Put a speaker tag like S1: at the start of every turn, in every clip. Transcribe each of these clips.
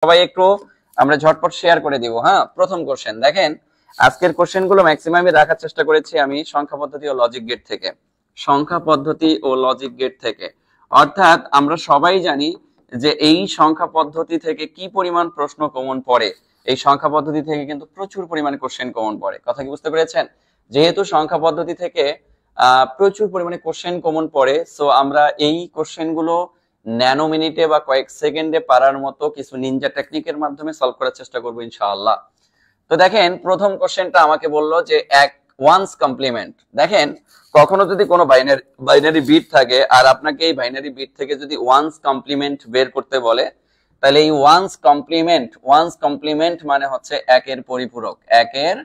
S1: সবাই একটু আমরা ঝটপট শেয়ার করে দিব। হ্যাঁ, প্রথম কোশ্চেন দেখেন, আজকের কোশ্চেন গুলো ম্যাক্সিমামই রাখার চেষ্টা করেছি আমি সংখ্যা পদ্ধতি ও লজিক গেট থেকে। সংখ্যা পদ্ধতি ও লজিক গেট থেকে অর্থাৎ আমরা সবাই জানি যে এই সংখ্যা পদ্ধতি থেকে কি পরিমাণ প্রশ্ন কমন পড়ে। এই সংখ্যা পদ্ধতি থেকে কিন্তু প্রচুর পরিমাণে কোশ্চেন কমন পড়ে। কথা কি বুঝতে পেরেছেন? যেহেতু সংখ্যা পদ্ধতি থেকে প্রচুর পরিমাণে কোশ্চেন কমন পড়ে, সো আমরা এই কোশ্চেন গুলো ন্যানো মিনিটে বা কয়েক সেকেন্ডে পারার মতো কিছু নিনজা টেকনিকের মাধ্যমে সলভ করার চেষ্টা করবো ইনশাআল্লাহ। তো দেখেন, প্রথম কোশ্চেনটা আমাকে বললো যে এক ওয়ান্স কমপ্লিমেন্ট। দেখেন, কখনো যদি কোনো বাইনারি বিট থাকে আর আপনাকে এই বাইনারি বিট থেকে যদি ওয়ান্স কমপ্লিমেন্ট বের করতে বলে, তাহলে এই ওয়ান্স কমপ্লিমেন্ট মানে হচ্ছে একের পরিপূরক। একের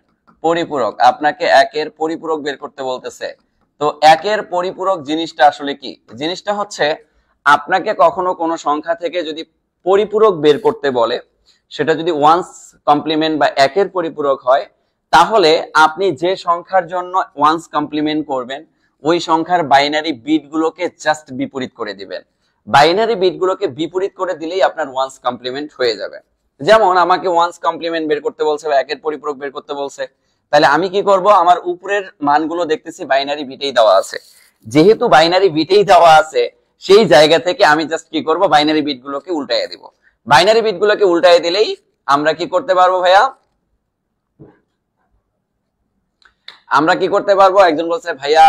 S1: পরিপূরক, আপনাকে একের পরিপূরক বের করতে বলতেছে। তো একের পরিপূরক জিনিসটা আসলে কি? জিনিসটা হচ্ছে আপনাকে কখনো কোনো সংখ্যা থেকে যদি পরিপূরক বের করতে বলে, সেটা যদি ওয়ান্স কমপ্লিমেন্ট বা একের পরিপূরক হয়, তাহলে আপনি যে সংখ্যার জন্য ওয়ান্স কমপ্লিমেন্ট করবেন ওই সংখ্যার বাইনারি বিট গুলোকে জাস্ট বিপরীত করে দিবেন। বাইনারি বিট গুলোকে বিপরীত করে দিলেই আপনার ওয়ান্স কমপ্লিমেন্ট হয়ে যাবে। যেমন আমাকে ওয়ান্স কমপ্লিমেন্ট বের করতে বলছে বা একের পরিপূরক বের করতে বলছে, তাহলে আমি কি করব? আমার উপরের মানগুলো দেখতেছি বাইনারি বিটেই দেওয়া আছে। যেহেতু বাইনারি বিটেই দেওয়া আছে, সেই জায়গা থেকে আমি জাস্ট কি করব? বাইনারি বিট গুলোকে উল্টাইয়ে দিব। বাইনারি বিট গুলোকে উল্টাইয়ে দিলেই আমরা কি করতে পারবো ভাইয়া? আমরা কি করতে পারবো? একজন বলছে ভাইয়া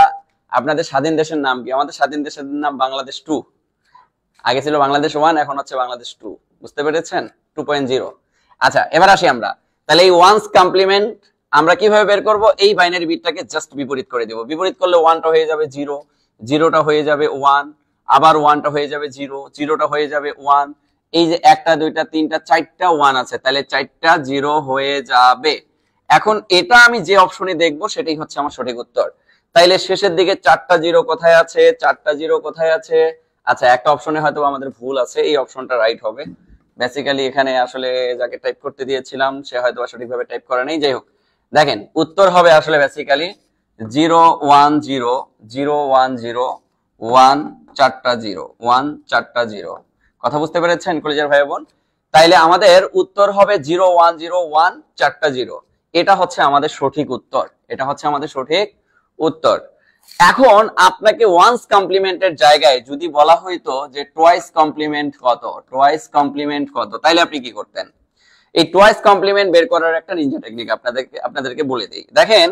S1: আপনাদের স্বাধীন দেশের নাম কি? আমাদের স্বাধীন দেশের নাম বাংলাদেশ 2। আগে ছিল বাংলাদেশ 1, এখন হচ্ছে বাংলাদেশ 2। বুঝতে পেরেছেন? 2.0। আচ্ছা, এবার আসি আমরা। তাহলে এই ওয়ান্স কমপ্লিমেন্ট আমরা কিভাবে বের করব? এই বাইনারি বিটটাকে জাস্ট বিপরীত করে দেব। বিপরীত করলে 1টা হয়ে যাবে 0, 0টা হয়ে যাবে 1, আবার 1টা হয়ে যাবে 0, 0টা হয়ে যাবে 1। এই যে 1টা 2টা 3টা 4টা 1 আছে, তাহলে 4টা 0 হয়ে যাবে। এখন এটা আমি যে অপশনে দেখব সেটাই হচ্ছে আমার সঠিক উত্তর। তাইলে শেষের দিকে 4টা 0 কোথায় আছে? 4টা 0 কোথায় আছে? আচ্ছা, একটা অপশনে হয়তো আমাদের ভুল আছে, এই অপশনটা রাইট হবে। বেসিক্যালি এখানে আসলে যাকে টাইপ করতে দিয়েছিলাম সে হয়তো সঠিকভাবে টাইপ করে নাই। যাই হোক, দেখেন উত্তর হবে আসলে বেসিক্যালি 0 1 0 0 1 0 1 4টা 0 1 4টা 0। কথা বুঝতে পেরেছেন কলেজের ভাই বোন? তাইলে আমাদের উত্তর হবে 0 1 0 1 4টা 0। এটা হচ্ছে আমাদের সঠিক উত্তর। এটা হচ্ছে আমাদের সঠিক উত্তর। এখন আপনাকে ওয়ান্স কমপ্লিমেন্টের জায়গায় যদি বলা হইতো যে টুয়াইস কমপ্লিমেন্ট কত, টুয়াইস কমপ্লিমেন্ট কত, তাইলে আপনি কি করতেন? এই টুয়াইস কমপ্লিমেন্ট বের করার একটা নিনজা টেকনিক আপনাদেরকে বলে দিই। দেখেন,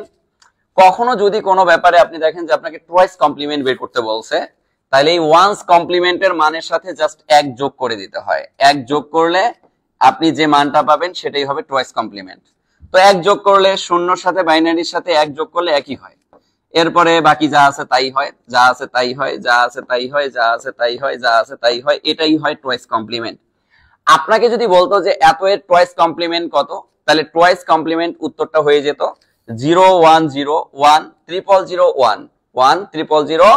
S1: কখনো যদি কোনো ব্যাপারে আপনি দেখেন যে আপনাকে টুয়াইস কমপ্লিমেন্ট বের করতে বলছে, তাহলে এই ওয়ান্স কমপ্লিমেন্টের মানের সাথে জাস্ট 1 যোগ করে দিতে হয়। 1 যোগ করলে আপনি যে মানটা পাবেন সেটাই হবে টুয়াইস কমপ্লিমেন্ট। তো 1 যোগ করলে শূন্যর সাথে বাইনারির সাথে 1 যোগ করলে একই হয়। এরপরে বাকি যা আছে তাই হয়, যা আছে তাই হয়, যা আছে তাই হয়, যা আছে তাই হয়, যা আছে তাই হয়, এটাই হয় টুয়াইস কমপ্লিমেন্ট। আপনাকে যদি বলতো যে এত এর টুয়াইস কমপ্লিমেন্ট কত, তাহলে টুয়াইস কমপ্লিমেন্ট উত্তরটা হয়ে যেত 0 1 0 1 0 0 1 1 0 0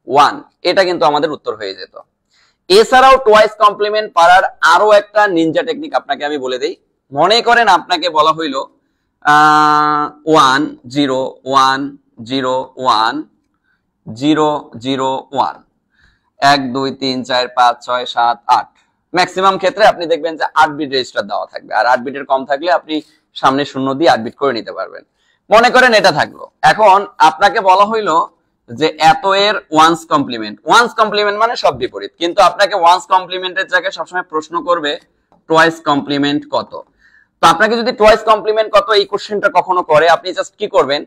S1: 1। এটা কিন্তু আমাদের উত্তর হয়ে যেত। এছাড়াও টুয়াইস কমপ্লিমেন্ট পারার আরো একটা নিনজা টেকনিক আপনাকে আমি বলে দেই। মনে করেন আপনাকে বলা হইলো 1 0 1 0 1 0 0 1 1 2 3 4 5 6 7 8। ম্যাক্সিমাম ক্ষেত্রে আপনি দেখবেন যে 8 বিট রেজিস্টার দেওয়া থাকবে, আর 8 বিটের কম থাকলে আপনি সামনে শূন্য দিয়ে 8 বিট করে নিতে পারবেন। মনে করেন এটা থাকলো। এখন আপনাকে বলা হইলো যে এত এর ওয়ান্স কমপ্লিমেন্ট। ওয়ান্স কমপ্লিমেন্ট মানে সব বিপরীত, কিন্তু আপনাকে ওয়ান্স কমপ্লিমেন্টের জায়গায় সবসময় প্রশ্ন করবে টুয়াইস কমপ্লিমেন্ট কত। তো আপনাকে যদি টুয়াইস কমপ্লিমেন্ট কত এই কোশ্চেনটা কখনো করে, আপনি জাস্ট কি করবেন?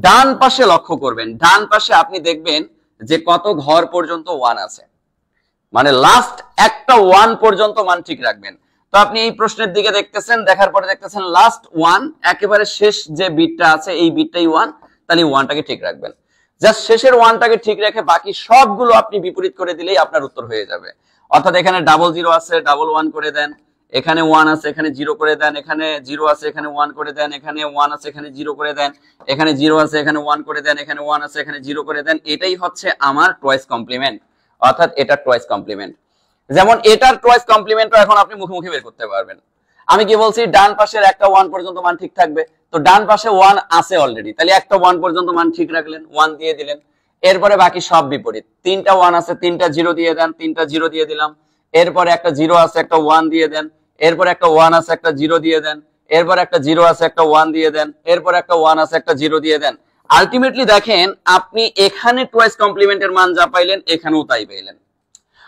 S1: ডান পাশে লক্ষ্য করবেন। ডান পাশে আপনি দেখবেন যে কত ঘর পর্যন্ত 1 আছে, মানে লাস্ট একটা 1 পর্যন্ত মান ঠিক রাখবেন। তো আপনি এই প্রশ্নের দিকে দেখতেছেন, দেখার পরে দেখতেছেন লাস্ট 1, একেবারে শেষ যে বিটটা আছে এই বিটটাই 1, তাহলে 1টাকে ঠিক রাখবেন। জাস্ট শেষের 1টাকে ঠিক রেখে বাকি সবগুলো আপনি বিপরীত করে দিলেই আপনার উত্তর হয়ে যাবে। অর্থাৎ এখানে 0 আছে 1 করে দেন, এখানে 1 আছে এখানে 0 করে দেন, এখানে 0 আছে এখানে 1 করে দেন, এখানে 1 আছে এখানে 0 করে দেন, এখানে 0 আছে এখানে 1 করে দেন, এখানে 1 আছে এখানে 0 করে দেন। এটাই হচ্ছে আমার টুয়াইস কমপ্লিমেন্ট, অর্থাৎ এটা টুয়াইস কমপ্লিমেন্ট। যেমন এটার টুয়াইস কমপ্লিমেন্টও এখন আপনি মুখে বের করতে পারবেন। আমি কি বলছি? ডান পাশের একটা 1 পর্যন্ত মান ঠিক থাকবে। তো ডান পাশে 1 আছে অলরেডি, তাহলে একটা 1 পর্যন্ত মান ঠিক রাখলেন, 1 দিয়ে দিলেন। এরপরে বাকি সব বিপরীত। 3টা 1 আছে, 3টা 0 দিয়ে দেন, 3টা 0 দিয়ে দিলাম। এরপরে একটা 0 আছে, একটা 1 দিয়ে দেন। এরপর একটা 1 আছে একটা 0 দিয়ে দেন, এরপর একটা 0 আছে একটা 1 দিয়ে দেন, এরপর একটা 1 আছে একটা 0 দিয়ে দেন। আলটিমেটলি দেখেন আপনি এখানে টুয়াইস কমপ্লিমেন্টের মান যা পাইলেন এখানেও তাই পাইলেন।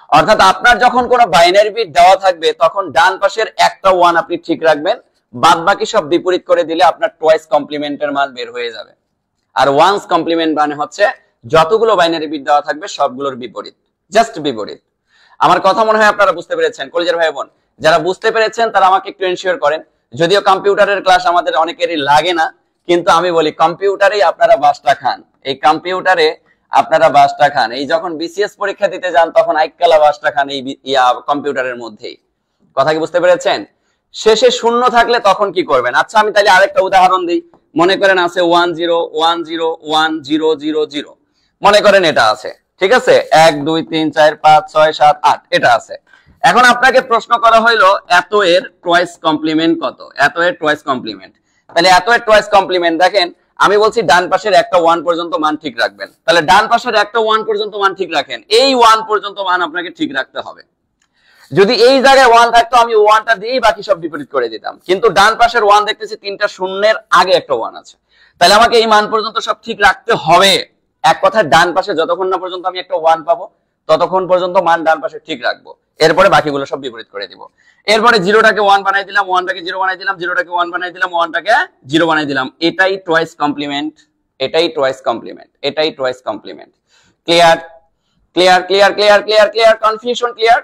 S1: অর্থাৎ আপনার যখন কোনো বাইনারি বিট দেওয়া থাকবে তখন ডান পাশের একটা 1 আপনি ঠিক রাখবেন, বাদ বাকি সব বিপরীত করে দিলে আপনার টুয়াইস কমপ্লিমেন্টের মান বের হয়ে যাবে। আর ওয়ান্স কমপ্লিমেন্ট মানে হচ্ছে যতগুলো বাইনারি বিট দেওয়া থাকবে সবগুলোর বিপরীত, জাস্ট বিপরীত। আমার কথা মনে হয় আপনারা বুঝতে পেরেছেন কলেজের ভাই বোন। যারা বুঝতে পেরেছেন তারা আমাকে একটু এনশিওর করেন। যদিও কম্পিউটারের ক্লাস আমাদের অনেকেরই লাগে না, কিন্তু আমি বলি কম্পিউটারেই আপনারা বাসটা খান, এই কম্পিউটারে আপনারা বাসটা খান। এই যখন বিসিএস পরীক্ষা দিতে যান তখন আইকালা বাসটা খান এই কম্পিউটারের মধ্যেই। কথা কি বুঝতে পেরেছেন? শেষে শূন্য থাকলে তখন কি করবেন? আচ্ছা আমি তাহলে আরেকটা উদাহরণ দিই। মনে করেন আছে 1 0 1 0 1 0 0 0, মনে করেন এটা আছে, ঠিক আছে, 1 2 3 4 5 6 7 8 এটা আছে। এখন আপনাকে প্রশ্ন করা হইলো এত এর টুয়াইস কমপ্লিমেন্ট কত, এত এর টুয়াইস কমপ্লিমেন্ট। তাহলে এত এর টুয়াইস কমপ্লিমেন্ট দেখেন আমি বলছি ডান পাশের একটা 1 পর্যন্ত মান ঠিক রাখবেন। তাহলে ডান পাশের একটা 1 পর্যন্ত মান ঠিক রাখেন, এই 1 পর্যন্ত মান আপনাকে ঠিক রাখতে হবে। যদি এই জায়গায় 1 থাকতো আমি 1টা দিয়েই বাকি সব বিপরীত করে দিতাম, কিন্তু ডান পাশের 1 দেখতেছি 3টা শূন্যের আগে একটা 1 আছে, তাহলে আমাকে এই মান পর্যন্ত সব ঠিক রাখতে হবে। এক কথায় ডান পাশে যতক্ষণ না পর্যন্ত আমি একটা 1 পাবো ততক্ষণ পর্যন্ত মান ডান পাশে ঠিক রাখবো, এরপরে বাকিগুলো সব বিপরীত করে দিব। এরপরে 0টাকে 1 বানাই দিলাম, 1টাকে 0 বানাই দিলাম, 0টাকে 1 বানাই দিলাম, 1টাকে 0 বানাই দিলাম। এটাই টুয়াইস কমপ্লিমেন্ট, এটাই টুয়াইস কমপ্লিমেন্ট, এটাই twice compliment. Clear clear clear clear clear clear confusion clear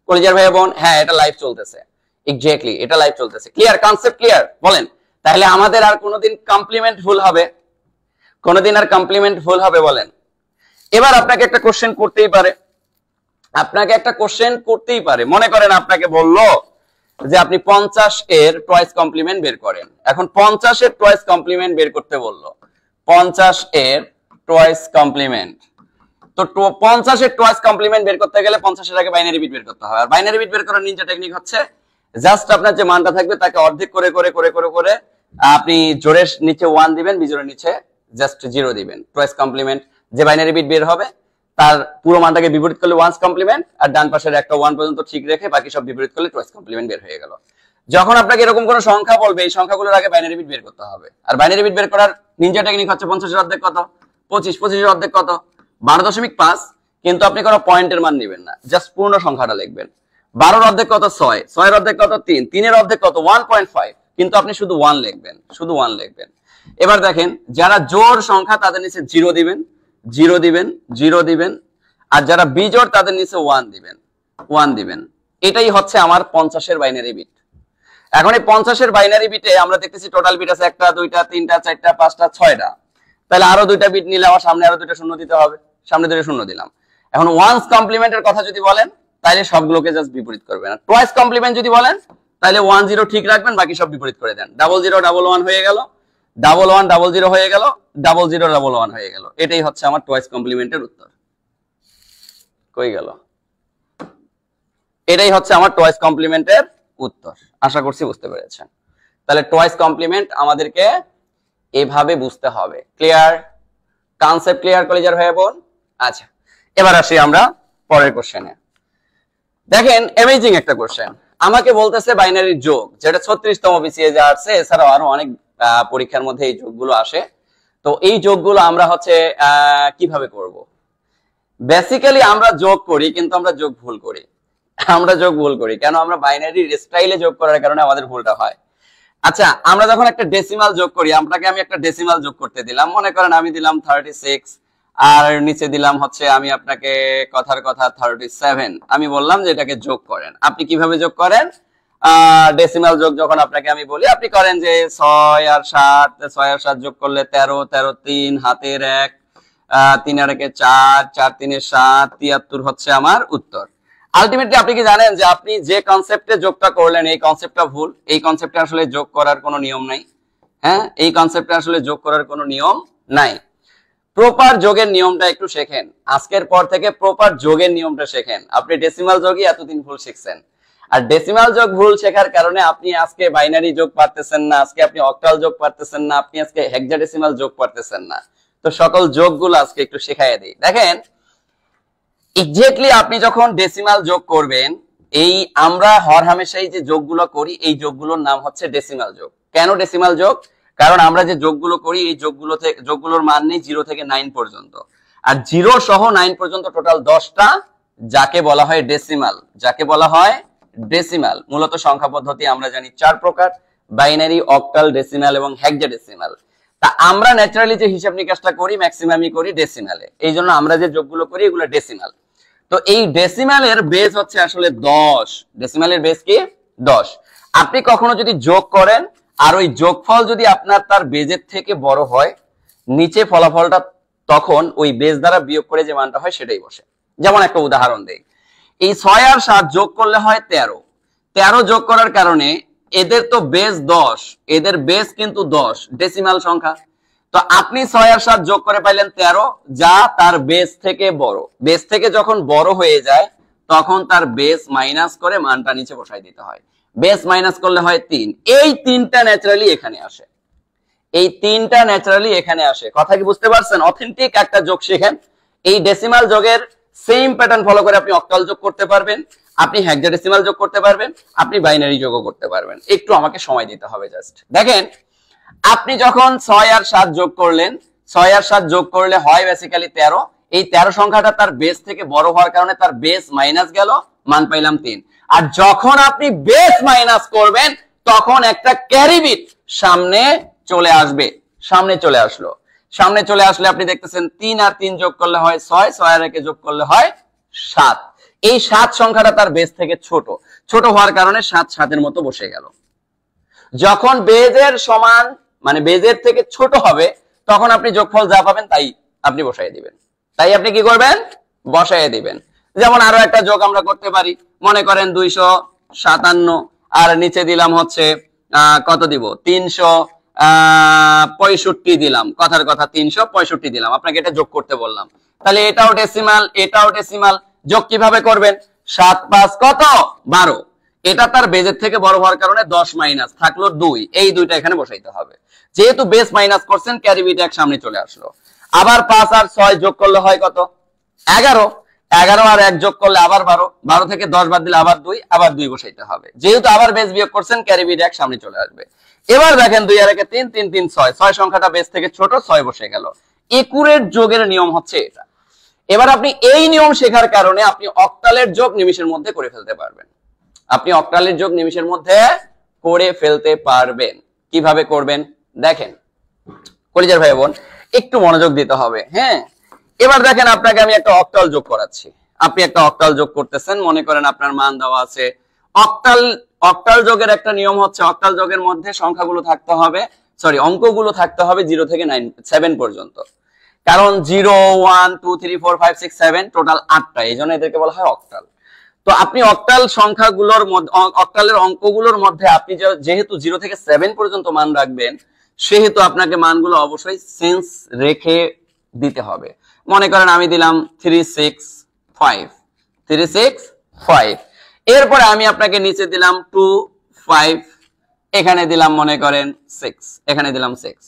S1: কলেজের ভাই বোন? হ্যাঁ এটা লাইভ চলতেছে, এক্স্যাক্টলি এটা লাইভ চলতেছে। Clear concept clear? বলেন তাহলে আমাদের আর কোনোদিন কমপ্লিমেন্ট ভুল হবে? কোনোদিন আর কমপ্লিমেন্ট ভুল হবে বলেন? এবার আপনাকে একটা কোশ্চেন করতেই পারে, আপনাকে একটা কোশ্চেন করতেই পারে। মনে করেন আপনাকে বললো যে আপনি 50 এর টুয়াইস কমপ্লিমেন্ট বের করেন। এখন 50 এর টুয়াইস কমপ্লিমেন্ট বের করতে বললো, 50 এর টুয়াইস কমপ্লিমেন্ট। তো 50 এর টুয়াইস কমপ্লিমেন্ট বের করতে গেলে 50 এর আগে বাইনারি বিট বের করতে হবে। আর বাইনারি বিট বের করার নিনজা টেকনিক হচ্ছে জাস্ট আপনার যে মানটা থাকবে তাকে অর্ধেক করে করে করে করে করে আপনি জোরের নিচে 1 দিবেন, বিজোড়ের নিচে জাস্ট 0 দিবেন। টুয়াইস কমপ্লিমেন্ট যে বাইনারি বিট বের হবে তার পুরো মানটাকে বিপরীত করলে ওয়ান্স কমপ্লিমেন্ট, আর ডান পাশের একটা 1 পর্যন্ত ঠিক রেখে বাকি সব বিপরীত করলে টুয়াইস কমপ্লিমেন্ট বের হয়ে গেল। যখন আপনাকে এরকম কোন সংখ্যা বলবে এই সংখ্যাগুলোর আগে বাইনারি বিট বের করতে হবে। আর বাইনারি বিট বের করার নিনজা টেকনিক হচ্ছে 50 এর অর্ধেক কত? 25, 25 এর অর্ধেক কত? 12.5। কিন্তু আপনি কোনো পয়েন্টের মান নেবেন না, জাস্ট পূর্ণ সংখ্যাটা লিখবেন। 12 এর অর্ধেক কত? 6, 6 এর অর্ধেক কত? 3, 3 এর অর্ধেক কত? 1.5। কিন্তু আপনি শুধু 1 লিখবেন, শুধু 1 লিখবেন। এবার দেখেন যারা জোড় সংখ্যা তাদের নিচে 0 দিবেন, 0 দিবেন, 0 দিবেন, আর যারা বিজোড় তাদের নিচে 1 দিবেন, 1 দিবেন। এটাই হচ্ছে আমার 50 এর বাইনারি বিট। এখন এই 50 এর বাইনারি বিটে আমরা দেখতেছি টোটাল বিট আছে 1টা 2টা 3টা 4টা 5টা 6টা, তাহলে আরো 2টা বিট নিলে আমার সামনে আরো 2টা শূন্য দিতে হবে, সামনে 2টা শূন্য দিলাম। এখন ওয়ান্স কমপ্লিমেন্টের কথা যদি বলেন তাহলে সবগুলোকে জাস্ট বিপরীত করবেন। আর টুয়াইস কমপ্লিমেন্ট যদি বলেন তাহলে 1 0 ঠিক রাখবেন, বাকি সব বিপরীত করে দেন। 0 0 1 1 হয়ে গেল, 1 1 0 0 হয়ে গেল, 0 0 1 1 হয়ে গেল। এটাই হচ্ছে আমার টুয়াইস কমপ্লিমেন্টের উত্তর। কই গেল? এটাই হচ্ছে আমার টুয়াইস কমপ্লিমেন্টের উত্তর। আশা করছি বুঝতে পেরেছেন। তাহলে টুয়াইস কমপ্লিমেন্ট আমাদেরকে এভাবে বুঝতে হবে। ক্লিয়ার? কনসেপ্ট ক্লিয়ার কলেজের ভাই বোন? আচ্ছা এবার আসি আমরা পরের কোশ্চেনে। দেখেন অ্যামেজিং একটা কোশ্চেন। আমাকে বলতেছে বাইনারি যোগ, যেটা 36তম বিসিএস এ আসছে, এছাড়াও আরো অনেক পরীক্ষার মধ্যে এই যোগগুলো আসে। তো এই যোগগুলো আমরা হচ্ছে কিভাবে করব? বেসিক্যালি আমরা যোগ করি কিন্তু আমরা যোগ ভুল করি। আমরা যোগ ভুল করি কেন? আমরা বাইনারি স্টাইলে যোগ করার কারণে আমাদের ভুলটা হয়। আচ্ছা আমরা যখন একটা ডেসিমাল যোগ করি, আপনাকে আমি একটা ডেসিমাল যোগ করতে দিলাম, মনে করেন আমি দিলাম 36 আর নিচে দিলাম হচ্ছে আমি আপনাকে কথার কথা 37। আমি বললাম যে এটাকে যোগ করেন। আপনি কিভাবে যোগ করেন? ডেসিমাল যোগ যখন আপনাকে আমি বলি আপনি করেন যে 6 আর 7, 6 আর 7 যোগ করলে 13, 13 3 হাতের 1, 3 আর 1 4, 4 3 7, 73 হচ্ছে আমার উত্তর। আলটিমেটলি আপনি কি জানেন যে আপনি যে কনসেপ্টে যোগটা করলেন এই কনসেপ্টটা ভুল। এই কনসেপ্টে আসলে যোগ করার কোনো নিয়ম নাই। হ্যাঁ এই কনসেপ্টে আসলে যোগ করার কোনো নিয়ম নাই। প্রপার যোগের নিয়মটা একটু শেখেন। আজকের পর থেকে প্রপার যোগের নিয়মটা শেখেন। আপনি ডেসিমাল যোগই এতদিন ভুল শিখছেন, আর ডেসিমাল যোগ ভুল শেখার কারণে আপনি আজকে বাইনারি যোগ পারতেছেন না, আজকে আপনি অক্টাল যোগ পারতেছেন না, আপনি আজকে হেক্সাডেসিমাল যোগ পারতেছেন না। তো সকল যোগগুলো আজকে একটু শেখাইয়া দিই। দেখেন এক্স্যাক্টলি আপনি যখন ডেসিমাল যোগ করবেন এই আমরা হরহামেশাই যে যোগগুলো করি এই যোগগুলোর নাম হচ্ছে ডেসিমাল যোগ। কেন ডেসিমাল যোগ? কারণ আমরা যে যোগগুলো করি এই যোগগুলোর মান নেই 0 থেকে 9 পর্যন্ত, আর 0 সহ 9 পর্যন্ত টোটাল 10টা, যাকে বলা হয় ডেসিমাল। যাকে বলা হয় ডেসিমাল। মূলত সংখ্যা পদ্ধতি আমরা জানি 4 প্রকার: বাইনারি, অক্টাল, ডেসিমাল এবং হেক্সাডেসিমাল। তা আমরা ন্যাচারালি যে হিসাব নিকাশটা করি ম্যাক্সিমামই করি ডেসিমালে, এই জন্য আমরা যে যোগগুলো করি এগুলো ডেসিমাল। তো এই ডেসিমালের বেস হচ্ছে আসলে 10। ডেসিমালের বেস কি 10। আপনি কখনো যদি যোগ করেন আর ওই যোগফল যদি আপনার তার বেজের থেকে বড় হয়, নিচে ফলাফলটা তখন ওই বেস দ্বারা বিয়োগ করে যে মানটা হয় সেটাই বসে। যেমন একটা উদাহরণ দেই, এই 6 আর 7 যোগ করলে হয় 13। 13 যোগ করার কারণে এদের তো বেস 10, এদের বেস কিন্তু 10 ডেসিমাল সংখ্যা। তো আপনি 6 আর 7 যোগ করে পাইলেন 13, যা তার বেস থেকে বড়। বেস থেকে যখন বড় হয়ে যায় তখন তার বেস মাইনাস করে মানটা নিচে বসাই দিতে হয়। বেস মাইনাস করলে হয় 3। এই 3টা ন্যাচারালি এখানে আসে, এই 3টা ন্যাচারালি এখানে আসে। কথা কি বুঝতে পারছেন? অথেন্টিক একটা যোগ শেখেন। এই ডেসিমাল যোগের সেম প্যাটার্ন ফলো করে আপনি অক্টাল যোগ করতে পারবেন, আপনি হেক্সাডেসিমাল যোগ করতে পারবেন, আপনি বাইনারি যোগও করতে পারবেন। একটু আমাকে সময় দিতে হবে জাস্ট। দেখেন, আপনি যখন 6 আর 7 যোগ করলেন, 6 আর 7 যোগ করলে হয় বেসিক্যালি 13। এই 13 সংখ্যাটা তার বেস থেকে বড় হওয়ার কারণে তার বেস মাইনাস গেল, মান পাইলাম 3। আর যখন আপনি বেস মাইনাস করবেন তখন একটা ক্যারি বিট সামনে চলে আসবে। সামনে চলে আসলো, সামনে চলে আসলে আপনি দেখতেছেন 3 আর 3 যোগ করলে হয় 6, 6 আর 1 যোগ করলে হয় 7। এই 7 সংখ্যাটা তার বেস থেকে ছোট, ছোট হওয়ার কারণে 7 7 এর মতো বসে গেল। যখন বেজের সমান মানে বেজের থেকে ছোট হবে তখন আপনি যোগফল যা পাবেন তাই আপনি বসাই দিবেন। তাই আপনি কি করবেন? বসাই দিবেন। যেমন আরো একটা যোগ আমরা করতে পারি, মনে করেন 257 আর নিচে দিলাম হচ্ছে কত দিব, 365 দিলাম। কথার কথা 365 দিলাম, আপনাকে এটা যোগ করতে বললাম। তাহলে এটাও ডেসিমাল, এটাও ডেসিমাল। যোগ কিভাবে করবেন? 7 5 কত 12। এটা তার বেজের থেকে বড় হওয়ার কারণে 10 মাইনাস থাকলো 2, এই দুইটা এখানে বসাইতে হবে। যেহেতু বেস মাইনাস করছেন ক্যারি বিট এক সামনে চলে আসলো। আবার 5 আর 6 যোগ করলে হয় কত? 11। 11 আর 1 যোগ করলে আবার 12। 12 থেকে 10 বাদ দিলে আবার 2, আবার 2 বসাইতে হবে। যেহেতু আবার বেস বিয়োগ করছেন ক্যারি বিট এক সামনে চলে আসবে। এবার দেখেন 2 আর 1 3, 3 3 6, 6 সংখ্যাটা বেস থেকে ছোট, 6 বসে গেল। একুরেট যোগের নিয়ম হচ্ছে এটা। এবার আপনি এই নিয়ম শেখার কারণে আপনি অক্টালের যোগ নিমিষের মধ্যে করে ফেলতে পারবেন। আপনি অক্টালের যোগ নিমিষের মধ্যে করে ফেলতে পারবেন। কিভাবে করবেন দেখেন কলিজার ভাই বোন, একটু মনোযোগ দিতে হবে। হ্যাঁ, এবার দেখেন আপনাকে আমি একটা অক্টাল যোগ করাচ্ছি। আপনি একটা অক্টাল যোগ করতেছেন, মনে করেন আপনার মান দেওয়া আছে। অক্টাল যোগের একটা নিয়ম হচ্ছে অক্টাল যোগের মধ্যে সংখ্যাগুলো থাকতে হবে, অঙ্কগুলো থাকতে হবে 0 থেকে 7 পর্যন্ত। কারণ 0 1 2 3 4 5 6 7 টোটাল 8টা, এই জন্য এদেরকে বলা হয় অক্টাল। তো আপনি অক্টাল সংখ্যাগুলোর মধ্যে, অক্টালের অঙ্কগুলোর মধ্যে আপনি যেহেতু 0 থেকে 7 পর্যন্ত মান রাখবেন, সেহেতু আপনাকে মানগুলো অবশ্যই সেন্স রেখে দিতে হবে। মনে করেন আমি দিলাম 3 6 5, 3 6 5। এরপরে আমি আপনাকে নিচে দিলাম 2 5, এখানে দিলাম মনে করেন 6, এখানে দিলাম 6।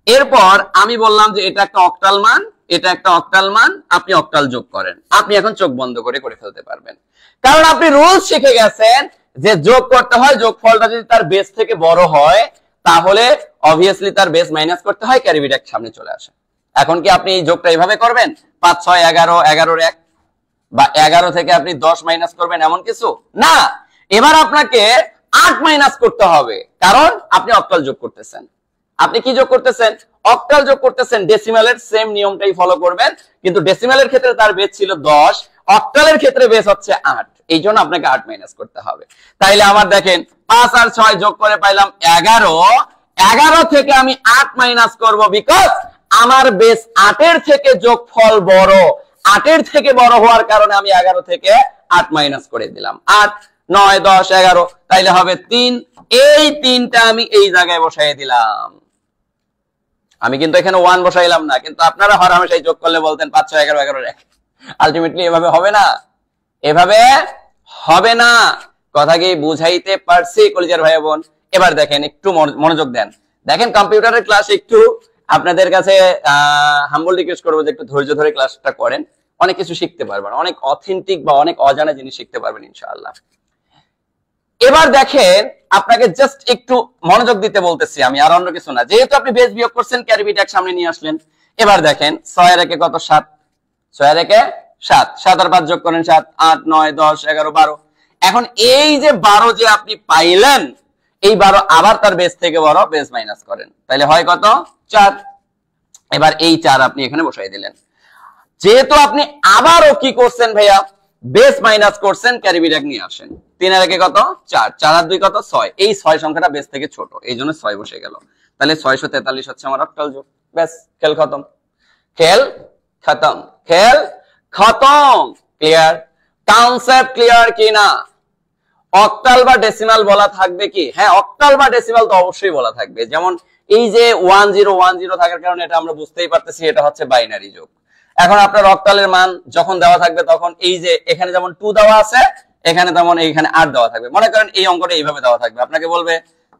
S1: এরপর আমি বললাম যে এটা একটা অক্টাল মান, এটা একটা অক্টাল মান, আপনি অক্টাল যোগ করেন। আপনি এখন চোখ বন্ধ করে ফেলতে পারবেন, কারণ আপনি রুলস শিখে গেছেন যে যোগ করতে হয়, যোগফলটা যদি তার বেস থেকে বড় হয় তাহলে অবভিয়াসলি তার বেস মাইনাস করতে হয়, ক্যারি বিট এক সামনে চলে আসে। এখন কি আপনি এই যোগটা এইভাবে করবেন 5 6 11, 11 1, বা 11 থেকে আপনি 10 মাইনাস করবেন এমন কিছু না। এবার আপনাকে 8 মাইনাস করতে হবে, কারণ আপনি অক্টাল যোগ করতেছেন। আপনি কি যোগ করতেছেন? অক্টাল যোগ করতেছেন। ডেসিমালের সেম নিয়মটাই ফলো করবেন, কিন্তু ডেসিমালের ক্ষেত্রে তার বেস ছিল 10, অক্টালের ক্ষেত্রে বেস হচ্ছে 8, এই জন্য আপনাকে 8 মাইনাস করতে হবে। তাইলে আমার দেখেন 5 আর 6 যোগ করে পাইলাম 11। 11 থেকে আমি 8 মাইনাস করব, বিকজ আমার বেস 8 এর থেকে যোগফল বড়। 8 এর থেকে বড় হওয়ার কারণে আমি 11 থেকে 8 মাইনাস করে দিলাম। 8 9 10 11, তাইলে হবে 3। এই 3টা আমি এই জায়গায় বসাই দিলাম। আমি কিন্তু এখানে 1 বসাইলাম না, কিন্তু আপনারা হরহামেশাই যোগ করলে বলতেন 5 6 11 11 1। আলটিমেটলি এভাবে হবে না, এভাবে হবে না। কথা কি বুঝাইতে পারছি কলিজার ভাই বোন? এবার দেখেন একটু মনোযোগ দেন। দেখেন কম্পিউটারের ক্লাস একটু আপনাদের কাছে হাম্বল রিকোয়েস্ট করবো যে একটু ধৈর্য ধরে ক্লাসটা করেন। অনেক কিছু শিখতে পারবেন, অনেক অথেন্টিক বা অনেক অজানা জিনিস শিখতে পারবেন ইনশাআল্লাহ। এবার দেখেন, আপনাকে জাস্ট একটু মনোযোগ দিতে বলতেছি আমি, আর অন্য কিছু না। যেহেতু আপনি বেস বিয়োগ করছেন, ক্যারি বিট এক সামনে নিয়ে আসলেন। এবার দেখেন 6 এর একে কত? 7। 6 এর একে 7, 7 আর 5 যোগ করেন 7, 8 9 10 11 12। এখন এই যে 12 যে আপনি পাইলেন, এই 12 আবার তার বেস থেকে বড়, বেস মাইনাস করেন, তাহলে হয় কত? 4। এবার এই 4 আপনি এখানে বসাই দিলেন। যেহেতু আপনি আবারও কি করছেন ভাইয়া, বেস মাইনাস করছেন, ক্যারি বিট এক নিয়ে আসেন। 3 এর একে কত? 4, 4 আর 2 কত? 6। এই 6 সংখ্যাটা বেস থেকে ছোট, এই জন্য 6 বসে গেল। তাহলে 643 হচ্ছে আমার অক্টাল যোগ। ব্যাস, খেল খতম, খেল খতম, খেল খতম। ক্লিয়ার? কনসেপ্ট ক্লিয়ার কিনা? অক্টাল বা ডেসিমাল বলা থাকবে কি? হ্যাঁ, অক্টাল বা ডেসিমাল তো অবশ্যই বলা থাকবে। যেমন এই যে 1010 থাকার কারণে এটা আমরা বুঝতেই পারতেছি এটা হচ্ছে বাইনারি যোগ। এখন আপনার অক্টালের মান যখন দেওয়া থাকবে, তখন এই যে এখানে যেমন 2 দেওয়া আছে, এখানে তেমন এইখানে 8 দেওয়া থাকবে। মনে করেন এই অঙ্কটা এইভাবে দেওয়া থাকবে, আপনাকে বলবে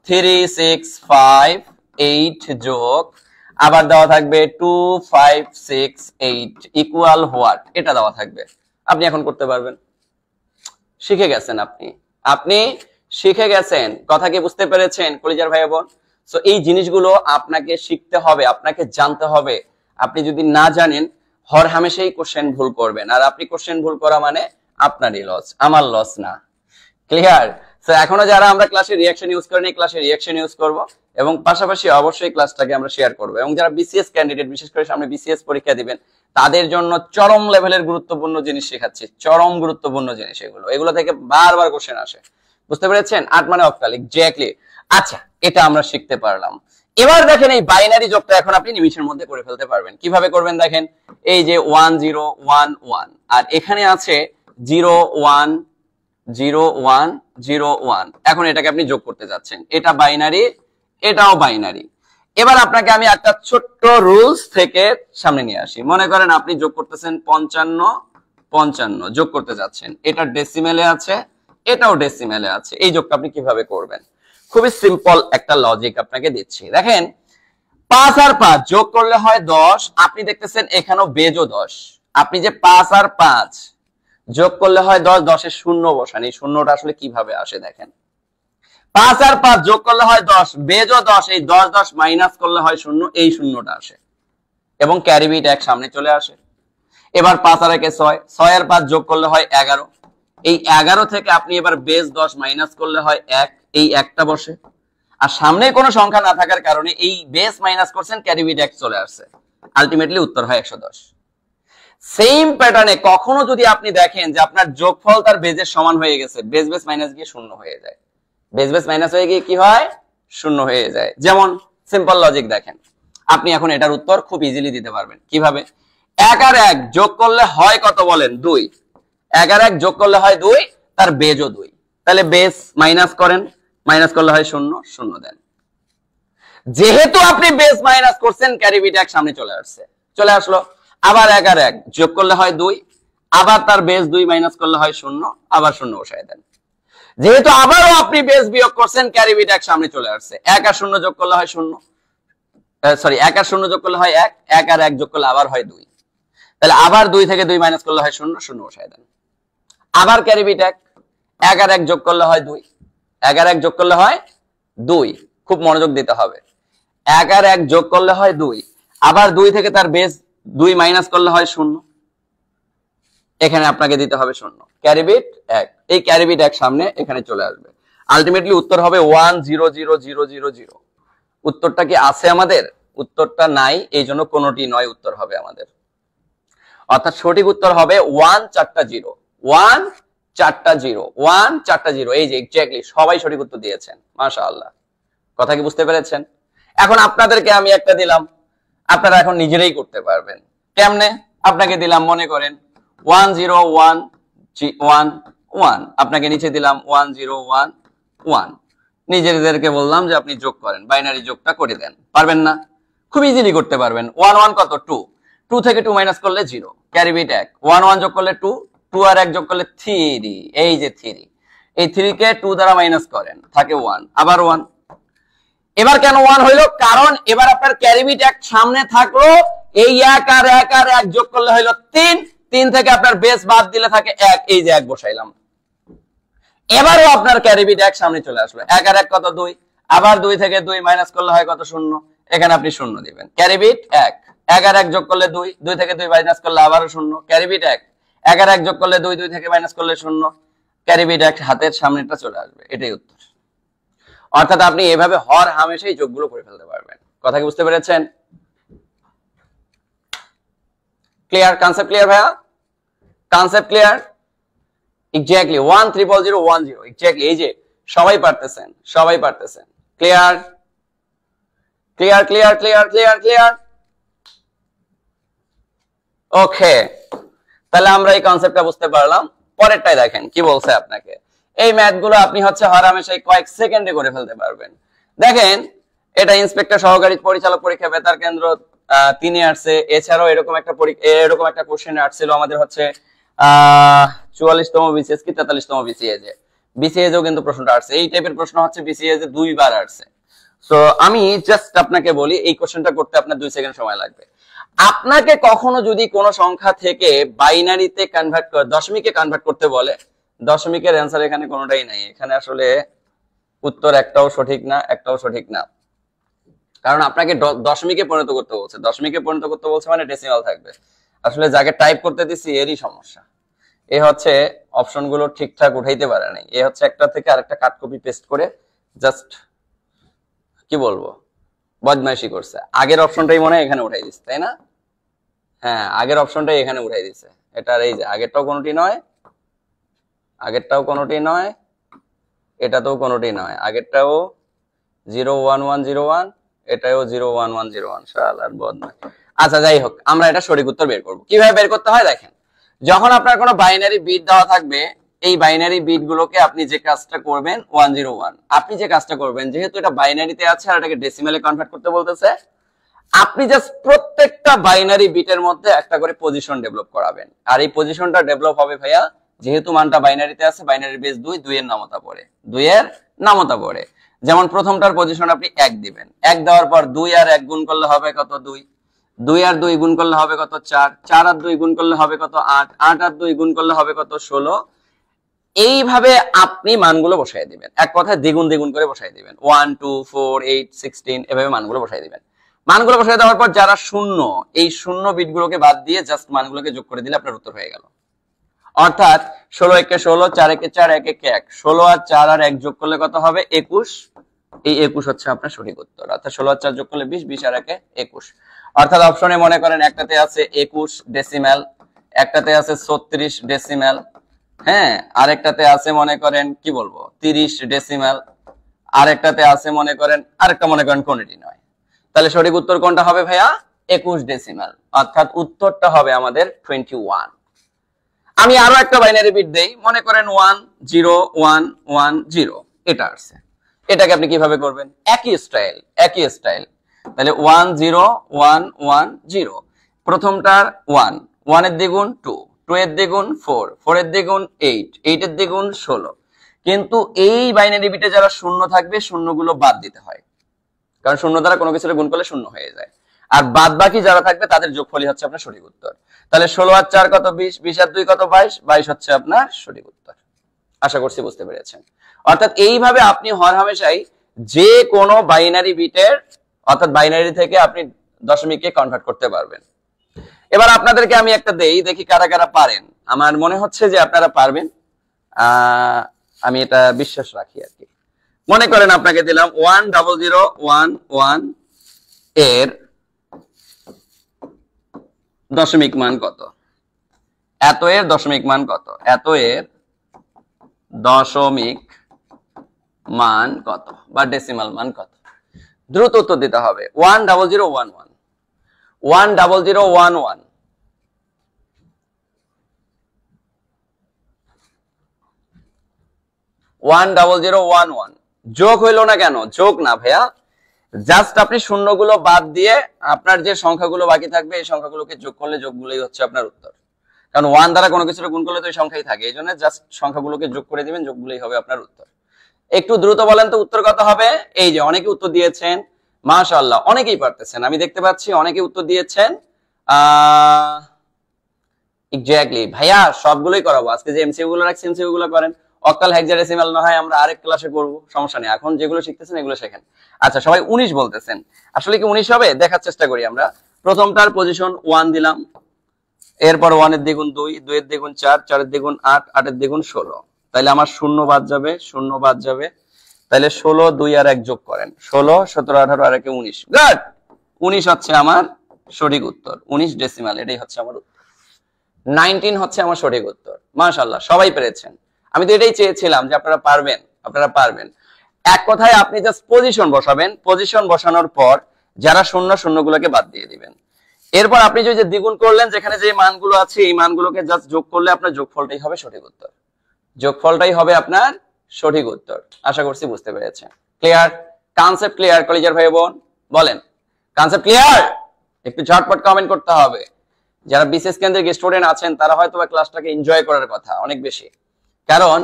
S1: 3 6 5 8 যোগ, আবার দেওয়া থাকবে 2 5 6 8 ইকুয়াল হোয়াট, এটা দেওয়া থাকবে। আপনি এখন করতে পারবেন, শিখে গেছেন আপনি, আপনি শিখে গেছেন। কথা কি বুঝতে পেরেছেন কলিজার ভাই বোন? সো এই জিনিসগুলো আপনাকে শিখতে হবে, আপনাকে জানতে হবে। আপনি যদি না জানেন, হর হামেশাই কোশ্চেন ভুল করবেন, আর আপনি কোশ্চেন ভুল করা মানে আপনারই লস, আমার লস না। ক্লিয়ার? সো এখনো যারা আমরা ক্লাসে রিঅ্যাকশন ইউজ করিনি, ক্লাসে রিঅ্যাকশন ইউজ করব, এবং পাশাপাশি অবশ্যই ক্লাসটাকে আমরা শেয়ার করব। এবং যারা বিসিএস ক্যান্ডিডেট, বিশেষ করে সামনে বিসিএস পরীক্ষা দিবেন, তাদের জন্য চরম লেভেলের গুরুত্বপূর্ণ জিনিস শেখাচ্ছি, চরম গুরুত্বপূর্ণ জিনিস এগুলো থেকে বারবার কোশ্চেন আসে। বুঝতে পেরেছেন? 8 মানে অক্টাল, এক্স্যাক্টলি। আচ্ছা, এটা আমরা শিখতে পারলাম। এবার দেখেন এই বাইনারি যোগটা এখন আপনি নিমিষের মধ্যে করে ফেলতে পারবেন। কিভাবে করবেন দেখেন, এই যে 1 0 1 1, আর এখানে আছে 0 1 0 1 0 1। এখন এটাকে আপনি যোগ করতে যাচ্ছেন, এটা বাইনারি, এটাও বাইনারি। এবার আপনাকে আমি একটা ছোট্ট রুলস থেকে সামনে নিয়ে আসি। মনে করেন আপনি যোগ করতেছেন 55 55, যোগ করতে যাচ্ছেন, এটা ডেসিমেলে আছে, এটাও ডেসিমেলে আছে। এই যোগটা আপনি কিভাবে করবেন? খুবই সিম্পল একটা লজিক আপনাকে দিচ্ছি। দেখেন, 5 আর 5 যোগ করলে হয় 10। আপনি দেখতেছেন এখানেও বেজও 10। আপনি যে 5 আর 5 যোগ করলে হয় 10, 10 এর শূন্য বসান। এই শূন্যটা আসলে কিভাবে আসে দেখেন, 5 আর 5 যোগ করলে হয় 10, বেজও 10, এই 10 10 মাইনাস করলে হয় 0, এই শূন্যটা আসে এবং ক্যারি বিট এক সামনে চলে আসে। এবার 5 আর 1 6, 6 আর 5 যোগ করলে হয় 11, এই 11 থেকে আপনি এবার বেজ 10 মাইনাস করলে হয় 1, এই একটা বসে। আর সামনে কোনো সংখ্যা না থাকার কারণে এই বেস মাইনাস করছেন, ক্যারি বিট এক চলে আসছে, আলটিমেটলি উত্তর হয় 110। সেম প্যাটার্নে কখনো যদি আপনি দেখেন যে আপনার যোগফল তার বেজের সমান হয়ে গেছে, বেস বেস মাইনাস গিয়ে 0 হয়ে যায়, বেস বেস মাইনাস হয়ে গিয়ে কি হয়? 0 হয়ে যায়। যেমন সিম্পল লজিক দেখেন, আপনি এখন এটার উত্তর খুব ইজিলি দিতে পারবেন। কিভাবে? 1 আর 1 যোগ করলে হয় কত বলেন? 2। 1 আর 1 যোগ করলে হয় 2, তার বেজও 2, তাহলে বেস মাইনাস করেন, মাইনাস করলে হয় 0, 0 দেন। যেহেতু আপনি বেস মাইনাস করছেন, ক্যারি বিট এক সামনে চলে আসছে, চলে আসলো। আবার 1 আর 1 যোগ করলে হয় 2, আবার তার বেস 2 মাইনাস করলে হয় 0, আবার 0 বসায় দেন। যেহেতু আবারও আপনি বেস বিয়োগ করছেন, ক্যারি বিট এক সামনে চলে আসছে। 1 আর 0 যোগ করলে হয় 0, সরি 1 আর 0 যোগ করলে হয় 1, 1 আর 1 যোগ করলে আবার হয় 2, তাহলে আবার 2 থেকে 2 মাইনাস করলে হয় 0, 0 বসায় দেন। আবার ক্যারি বিট 1, 1 আর 1 যোগ করলে হয় 2, 1 আর 1 যোগ করলে হয় 2, খুব মনোযোগ দিতে হবে। 1 আর 1 যোগ করলে হয় 2, আবার 2 থেকে তার বেস 2 মাইনাস করলে হয় 0, এখানে আপনাকে দিতে হবে 0, ক্যারি বিট 1, এই ক্যারি বিট 1 সামনে এখানে চলে আসবে। আলটিমেটলি উত্তর হবে 100000। উত্তরটা কি আছে আমাদের? উত্তরটা নাই, এই জন্য কোনোটি নয় উত্তর হবে আমাদের। অর্থাৎ সঠিক উত্তর হবে 1 4টা 0, 1 4টা 0, 1 4টা 0। এই যে এক্স্যাক্টলি সবাই সঠিক উত্তর দিয়েছেন, মাশাআল্লাহ। কথা কি বুঝতে পেরেছেন? এখন আপনাদেরকে আমি একটা দিলাম, আপনারা এখন নিজেরাই করতে পারবেন। কেমনে? আপনাকে দিলাম, মনে করেন 1 0 1 1 1, আপনাকে নিচে দিলাম 1 0 1 1, নিজেদেরকে বললাম যে আপনি যোগ করেন, বাইনারি যোগটা করে দেন। পারবেন না? খুব ইজিলি করতে পারবেন। 1 1 কত? 2, 2 থেকে 2 মাইনাস করলে 0, ক্যারি বিট 1, 1 1 যোগ করলে 2, 2 আর 1 যোগ করলে 3, এই যে 3, এই 3 কে 2 দ্বারা মাইনাস করেন, থাকে 1, আবার 1। এবার কেন 1 হইলো? কারণ এবার আপনার ক্যারি বিট 1 সামনে থাকলো, এই 1 আর 1 আর 1 যোগ করলে হইলো 3, 3 থেকে আপনার বেস বাদ দিলে থাকে 1, এই যে 1 বসাইলাম। এবারও আপনার ক্যারি বিট 1 সামনে চলে আসলো, 1 আর 1 কত 2, আবার 2 থেকে 2 মাইনাস করলে হয় কত 0, এখানে আপনি 0 দিবেন। ক্যারি বিট 1, 1 আর 1 যোগ করলে 2, 2 থেকে 2 মাইনাস করলে আবারও 0, ক্যারি বিট 1, 1 আর 1 যোগ করলে 2, 2 থেকে মাইনাস করলে 0, ক্যারি বিট 1, হাতের সামনেটা চলে আসবে, এটাই উত্তর। অর্থাৎ আপনি এভাবে হর হামেশাই যোগগুলো করে ফেলতে পারবেন। কথা কি বুঝতে পেরেছেন? ক্লিয়ার? কনসেপ্ট ক্লিয়ার ভাইয়া? Concept clear? এক্স্যাক্টলি 1001010, এক্স্যাক্টলি, এই যে সবাই পারতেছেন, সবাই পারতেছেন। Clear clear clear clear clear clear okay, তাহলে আমরা এই কনসেপ্টটা বুঝতে পারলাম। পরেরটাই দেখেন কি বলছে আপনাকে। এই ম্যাথ গুলো আপনি হচ্ছে হরহামেশাই কয়েক সেকেন্ডে করে ফেলতে পারবেন। দেখেন, এটা ইন্সপেক্টর সহকারী পরিচালক পরীক্ষা বেতার কেন্দ্র 3 এ আসছে। এছাড়াও এরকম একটা কোশ্চেন আসছিল আমাদের হচ্ছে 44তম বিসিএস কি 43তম বিসিএস এ, বিসিএস এও কিন্তু প্রশ্নটা আসছে। এই টাইপের প্রশ্ন হচ্ছে বিসিএস এ 2 বার আসছে। সো আমি জাস্ট আপনাকে বলি, এই কোশ্চেনটা করতে আপনার 2 সেকেন্ড সময় লাগবে। আপনাকে কখনো যদি কোনো সংখ্যা থেকে বাইনারিতে কনভার্ট করে দশমিকে কনভার্ট করতে বলে, দশমিকের অ্যান্সার এখানে কোনোটাই নাই। এখানে আসলে উত্তর একটাও সঠিক না, একটাও সঠিক না। কারণ আপনাকে দশমিকে পরিণত করতে বলছে, দশমিকে পরিণত করতে বলছে মানে ডেসিমাল থাকবে। আসলে যাকে টাইপ করতে দিচ্ছি এরই সমস্যা। এ হচ্ছে অপশনগুলো ঠিকঠাক উঠাইতে পারে নাই। এ হচ্ছে একটা থেকে আরেকটা কাট কপি পেস্ট করে জাস্ট কি বলবো বদমাইশি করছে। আগের অপশনটাই মনে হয় এখানে উঠাই দিচ্ছে, তাই না? হ্যাঁ, আগের অপশনটাই এখানে উঠাই দিচ্ছে। এটার এই যে আগেরটাও কোনোটি নয়, আগেরটাও কোনোটি নয়, এটাতেও কোনোটি নয়। আগেরটাও 01101, এটাও 01101। শালার বদমাইশ। আচ্ছা, যাই হোক, আমরা এটা সঠিক উত্তর বের করব। কিভাবে বের করতে হয় দেখেন। যখন আপনার কোনো বাইনারি বিট দেওয়া থাকবে, এই বাইনারি বিট গুলোকে আপনি যে কাজটা করবেন 101, আপনি যে কাজটা করবেন, যেহেতু এটা বাইনারিতে আছে আর এটাকে ডেসিমালে কনভার্ট করতে বলতেছে, আপনি জাস্ট প্রত্যেকটা বাইনারি বিটের মধ্যে একটা করে পজিশন ডেভেলপ করাবেন। আর এই পজিশনটা ডেভেলপ হবে ভাইয়া, যেহেতু মানটা বাইনারিতে আছে, বাইনারি বেস 2, 2 এর নামতা পড়ে, 2 এর নামতা পড়ে। যেমন প্রথমটার পজিশন আপনি 1 দিবেন, 1 দেওয়ার পর 2 আর 1 গুণ করলে হবে কত 2, 2 আর 2 গুণ করলে হবে কত 4, 4 আর 2 গুণ করলে হবে কত 8, 8 আর 2 গুণ করলে হবে কত 16। এইভাবে আপনি মানগুলো বসাই দিবেন, এক কথায় দ্বিগুণ দ্বিগুণ করে বসাই দিবেন। 1 2 4 8 16 এভাবে মানগুলো বসাই দিবেন। মানগুলো বসাই দেওয়ার পর যারা শূন্য, এই শূন্য বিটগুলোকে বাদ দিয়ে জাস্ট মানগুলোকে যোগ করে দিলে আপনার উত্তর হয়ে গেল। অর্থাৎ 16 একে 16, 4 একে 4, 1 একে 1, 16 আর 4 আর 1 যোগ করলে কত হবে 21। এই 21 হচ্ছে আপনার সঠিক উত্তর। অর্থাৎ 16 আর 4 যোগ করলে 20, 20 আর 1 21। অর্থাৎ অপশনে মনে করেন একটাতে আছে 21 ডেসিমাল, একটাতে আছে 36 ডেসিমাল, হ্যাঁ, আরেকটাতে আছে মনে করেন কি বলবো 30 ডেসিমাল, আরেকটাতে আছে মনে করেন আরেকটা মনে করেন কোনটি নয়। তাহলে সঠিক উত্তর কোনটা হবে ভাইয়া? 21 ডেসিমাল। অর্থাৎ উত্তরটা হবে আমাদের 21। আমি আরো একটা বাইনারি বিট দেই, মনে করেন 10110, এটা আসছে। এটাকে আপনি কিভাবে করবেন? একই স্টাইল, একই স্টাইল। তাহলে 10110, প্রথমটার 1, 1 এর দ্বিগুণ 2, 2 এর দ্বিগুণ 4, 4 এর দ্বিগুণ 8, 8 এর দ্বিগুণ 16। কিন্তু এই বাইনারি বিটে যারা শূন্য থাকবে, শূন্যগুলো বাদ দিতে হয়, কারণ শূন্য দ্বারা কোনো কিছুর গুণ করলে শূন্য হয়ে যায়। আর বাদ বাকি যারা থাকবে তাদের যোগফলই হচ্ছে আপনার সঠিক উত্তর। তাহলে 16 আর 4 কত 20, 20 আর 2 কত 22, 22 হচ্ছে আপনার সঠিক উত্তর। আশা করছি বুঝতে পেরেছেন। অর্থাৎ এইভাবে আপনি হরহামেশাই যে কোনো বাইনারি বিটের, অর্থাৎ বাইনারি থেকে আপনি দশমিকে কনভার্ট করতে পারবেন। এবার আপনাদেরকে আমি একটা দেই, দেখি কারা কারা পারেন। আমার মনে হচ্ছে যে আপনারা পারবেন, আমি এটা বিশ্বাস রাখি আর কি। মনে করেন আপনাকে দিলাম 10011 এর দশমিক মান কত, এত এর দশমিক মান কত, এত এর দশমিক মান কত বা ডেসিমাল মান কত। দ্রুত উত্তর দিতে হবে। 10011, 10011, 10011। যোগ হইলো না কেন? যোগ না ভাইয়া, জাস্ট আপনি শূন্যগুলো বাদ দিয়ে আপনার যে সংখ্যাগুলো বাকি থাকবে এই সংখ্যাগুলোকে যোগ করলে যোগগুলোই হচ্ছে আপনার উত্তর। কারণ 1 দ্বারা কোনো কিছুর গুণ করলে তো এই সংখ্যাই থাকে, এই জন্য জাস্ট সংখ্যাগুলোকে যোগ করে দিবেন, যোগগুলোই হবে আপনার উত্তর। একটু দ্রুত বলেন তো উত্তর কত হবে? এই যে অনেকে উত্তর দিয়েছেন, মাশাআল্লাহ, অনেকেই পারতেছেন, আমি দেখতে পাচ্ছি অনেকেই উত্তর দিয়েছেন। এক্স্যাক্টলি ভাইয়া, সবগুলোই করাবো। আজকে যে এমসিকিউ গুলো রাখছি এমসিকিউ গুলো করেন, অক্টাল হেক্সাডেসিমাল না হয় আমরা আরেক ক্লাসে করব, সমস্যা নেই, এখন যেগুলো শিখতেছেন এগুলো শেখেন। আচ্ছা, সবাই 19 বলতেছেন, আসলে কি 19 হবে দেখার চেষ্টা করি আমরা। প্রথমটার পজিশন 1 দিলাম, এরপর 1 এর দ্বিগুণ 2, 2 এর দ্বিগুণ 4, 4 এর দ্বিগুণ 8, 8 এর দ্বিগুণ 16, তাহলে আমার শূন্য বাদ যাবে, শূন্য বাদ যাবে, তাহলে 16, 2 আর 1 যোগ করেন, 16, 17, 18 আর 1 19, গুড, 19 হচ্ছে আমার সঠিক উত্তর। 19 ডেসিমাল, এটাই হচ্ছে আমার উত্তর। 19 হচ্ছে আমার সঠিক উত্তর। মাশাআল্লাহ, সবাই পেরেছেন। আমি তো এটাই চেয়েছিলাম যে আপনারা পারবেন, আপনারা পারবেন। এক কথায় আপনি জাস্ট পজিশন বসাবেন, পজিশন বসানোর পর যারা শূন্য, শূন্যগুলোকে বাদ দিয়ে দিবেন। এরপর আপনি যে দ্বিগুণ করলেন, যেখানে যে মানগুলো আছে এই মানগুলোকে জাস্ট যোগ করলে আপনার যোগফলটাই হবে সঠিক উত্তর। যোগফলটাই হবে আপনার সঠিক উত্তর। আশা করছি বুঝতে পেরেছেন। ক্লিয়ার? কনসেপ্ট ক্লিয়ার কলেজের ভাই বোন? বলেন কনসেপ্ট ক্লিয়ার? একটু ঝটপট কমেন্ট করতে হবে। যারা বিশেষ কেন্দ্রিক স্টুডেন্ট আছেন তারা হয়তো ক্লাসটাকে এনজয় করার কথা অনেক বেশি, কারণ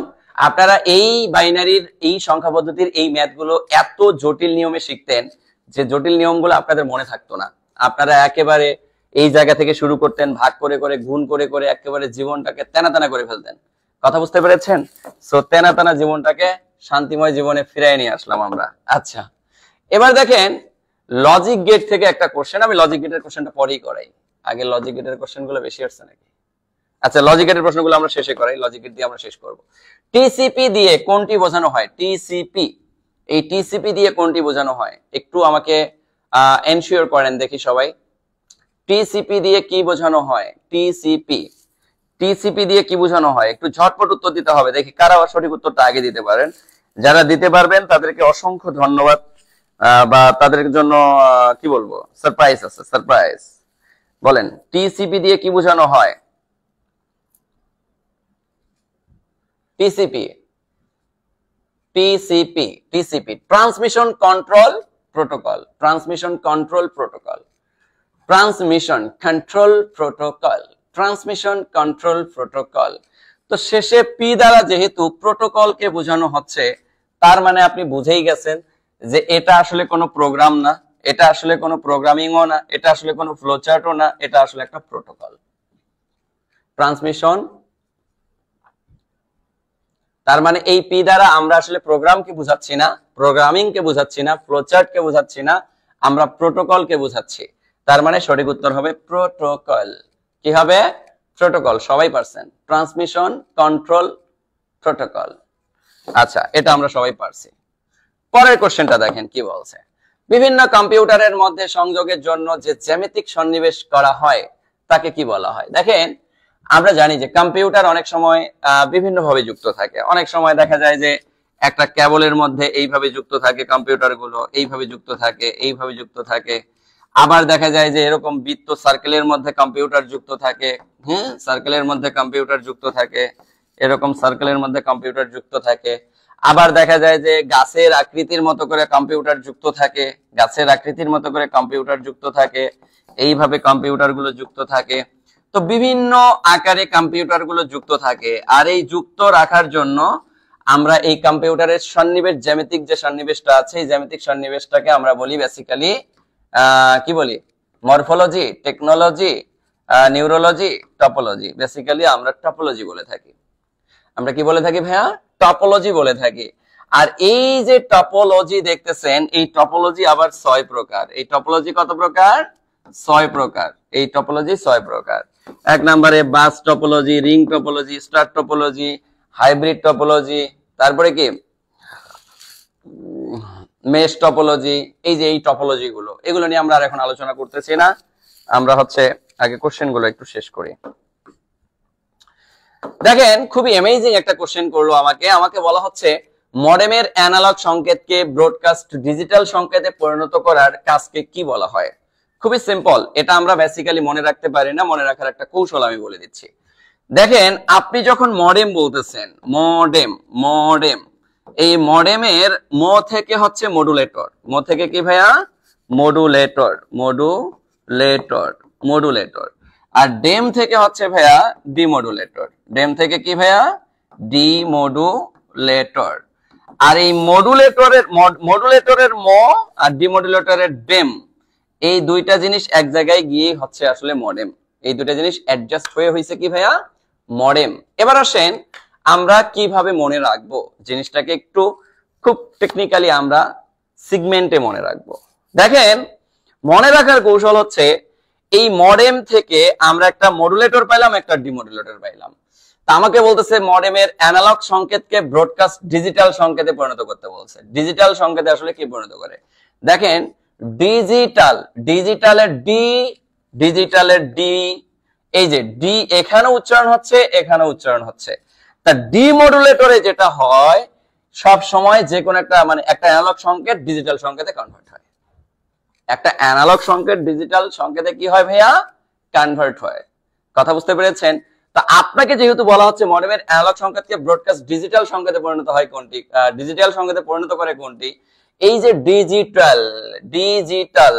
S1: আপনারা এই বাইনারির, এই সংখ্যা পদ্ধতির এই ম্যাথগুলো এত জটিল নিয়মে শিখতেন যে জটিল নিয়মগুলো আপনাদের মনে থাকতো না। আপনারা একেবারে এই জায়গা থেকে শুরু করতেন, ভাগ করে করে, গুণ করে করে একেবারে জীবনটাকে তেনা তেনা করে ফেলতেন। কথা বুঝতে পেরেছেন? সো তেনা তেনা জীবনটাকে শান্তিময় জীবনে ফিরিয়ে নিয়ে আসলাম আমরা। আচ্ছা, এবার দেখেন লজিক গেট থেকে একটা কোশ্চেন, আমি লজিক গেটের কোশ্চেনটা পরেই করাই, আগে লজিক গেটের কোশ্চেনগুলো বেশি আসছে নাকি? আচ্ছা, লজিক গেটের প্রশ্নগুলো আমরা শেষে করাই, লজিক গেট দিয়ে আমরা শেষ করব। টিসিপি দিয়ে কোনটি বোঝানো হয়? টিসিপি, এই টিসিপি দিয়ে কোনটি বোঝানো হয় একটু আমাকে এনশিওর করেন দেখি সবাই। টিসিপি দিয়ে কি বোঝানো হয়? টিসিপি, টিসিপি দিয়ে কি বোঝানো হয়? একটু ঝটপট উত্তর দিতে হবে, দেখি কারা সঠিক উত্তরটা আগে দিতে পারেন। যারা দিতে পারবেন তাদেরকে অসংখ্য ধন্যবাদ, বা তাদের জন্য কি বলবো, সারপ্রাইজ আছে, সারপ্রাইজ। বলেন টিসিপি দিয়ে কি বোঝানো হয়? TCP, TCP, TCP, transmission control protocol, transmission control protocol, transmission control protocol, transmission control protocol. তো শেষে পি দ্বারা যেহেতু প্রোটোকলকে বোঝানো হচ্ছে, তার মানে আপনি বুঝেই গেছেন যে এটা আসলে কোনো প্রোগ্রাম না, এটা আসলে কোনো প্রোগ্রামিংও না, এটা আসলে কোনো ফ্লোচার্টও না, এটা আসলে একটা প্রোটোকল। ট্রান্সমিশন, তার মানে এই পি দ্বারা আমরা আসলে প্রোগ্রামকে বোঝাচ্ছি না, প্রোগ্রামিং কে বোঝাচ্ছি না, ফ্লোচার্ট কে বোঝাচ্ছি না, আমরা প্রোটোকল কে বোঝাচ্ছি। তার মানে সঠিক উত্তর হবে প্রোটোকল। কি হবে? প্রোটোকল। সবাই পারছেন, ট্রান্সমিশন কন্ট্রোল প্রোটোকল। আচ্ছা, এটা আমরা সবাই পারছি। পরের কোশ্চেনটা দেখেন কি বলছে। বিভিন্ন কম্পিউটারের মধ্যে সংযোগের জন্য যে জ্যামিতিক সন্নিবেশ করা হয় তাকে কি বলা হয়? দেখেন, আমরা জানি যে কম্পিউটার অনেক সময় বিভিন্ন ভাবে যুক্ত থাকে। অনেক সময় দেখা যায় যে একটা কেবলের মধ্যে এইভাবে যুক্ত থাকে কম্পিউটার গুলো, এইভাবে যুক্ত থাকে, এইভাবে যুক্ত থাকে। আবার দেখা যায় যে এরকম বৃত্ত সার্কেলের মধ্যে কম্পিউটার যুক্ত থাকে, হ্যাঁ, সার্কেলের মধ্যে কম্পিউটার যুক্ত থাকে, এরকম সার্কেলের মধ্যে কম্পিউটার যুক্ত থাকে। আবার দেখা যায় যে গাছের আকৃতির মতো করে কম্পিউটার যুক্ত থাকে, গাছের আকৃতির মতো করে কম্পিউটার যুক্ত থাকে, এইভাবে কম্পিউটার গুলো যুক্ত থাকে। তো বিভিন্ন আকারে কম্পিউটার গুলো যুক্ত থাকে। আর এই যুক্ত রাখার জন্য আমরা এই কম্পিউটারের সন্নিবেশ, জ্যামিতিক যে সন্নিবেশটা আছে, এই জ্যামিতিক সন্নিবেশটাকে আমরা বলি বেসিক্যালি কি বলি? Morphology, technology, neurology, topology. Basically আমরা টপোলজি বলে থাকি। আমরা কি বলে থাকি ভাইয়া? টপোলজি বলে থাকি। আর এই যে টপোলজি দেখতেছেন, এই টপোলজি আবার 6 প্রকার। এই টপোলজি কত প্রকার? 6 প্রকার। এই টপোলজি 6 প্রকার। এক নম্বরে bus topology, ring topology, star topology, hybrid topology, তারপরে কি মেশ টপোলজি। এই যে এই টপোলজি গুলো, এগুলো নিয়ে আমরা আর এখন আলোচনা করতেছি না। আমরা আগে কোশ্চেন গুলো একটু শেষ করি। দেখেন, খুবই অ্যামেজিং একটা কোশ্চেন করলো আমাকে বলা হচ্ছে মডেমের অ্যানালগ সংকেতকে ব্রডকাস্ট ডিজিটাল সংকেতে পরিণত করার কাজকে কি বলা হয়? খুবই সিম্পল, এটা আমরা বেসিক্যালি মনে রাখতে পারি না, মনে রাখার একটা কৌশল আমি বলে দিচ্ছি। দেখেন, আপনি যখন মডেম বলতেছেন, মডেম, মডেম, এই মডেমের ম থেকে হচ্ছে মডুলেটর। ম থেকে কি ভাইয়া? Modulator, modulator, modulator. আর ডেম থেকে হচ্ছে ভাইয়া ডিমodulator। ডেম থেকে কি ভাইয়া? ডিমodulator। আর এই মডুলেটরের ম আর ডিমodulatorএর ডেম, এই দুইটা জিনিস এক জায়গায় গিয়ে হচ্ছে আসলে মডেম। এই দুটো জিনিস অ্যাডজাস্ট হয়ে হয়েছে কি ভাইয়া, মডেম। এবার আসেন আমরা কিভাবে মনে রাখবো জিনিসটাকে, একটু খুব টেকনিক্যালি আমরা সিগমেন্টে মনে রাখবো। দেখেন মনে রাখার কৌশল হচ্ছে এই মডেম থেকে আমরা একটা মডুলেটর পাইলাম, একটা ডিমডুলেটর পাইলাম। তা আমাকে বলতেছে মডেমের অ্যানালগ সংকেতকে ব্রডকাস্ট ডিজিটাল সংকেতে পরিণত করতে বলছে। ডিজিটাল সংকেতে আসলে কি পরিণত করে দেখেন, ডিজিটালের ডি, এই যে ডি এখানে উচ্চারণ হচ্ছে, এখানে উচ্চারণ হচ্ছে। তা ডিমডুলেটরে যেটা হয় সব সময় যে কোনো একটা মানে একটা অ্যানালগ সংকেত ডিজিটাল সংকেতে কনভার্ট হয়। একটা অ্যানালগ সংকেত ডিজিটাল সংকেতে কি হয় ভাইয়া, কনভার্ট হয়। কথা বুঝতে পেরেছেন? তা আপনাকে যেহেতু বলা হচ্ছে মডেমের অ্যানালগ সংকেতকে ব্রডকাস্ট ডিজিটাল সংকেতে পরিণত হয় কোনটি, ডিজিটাল সংকেতে পরিণত করে কোনটি, এই যে ডিজিটাল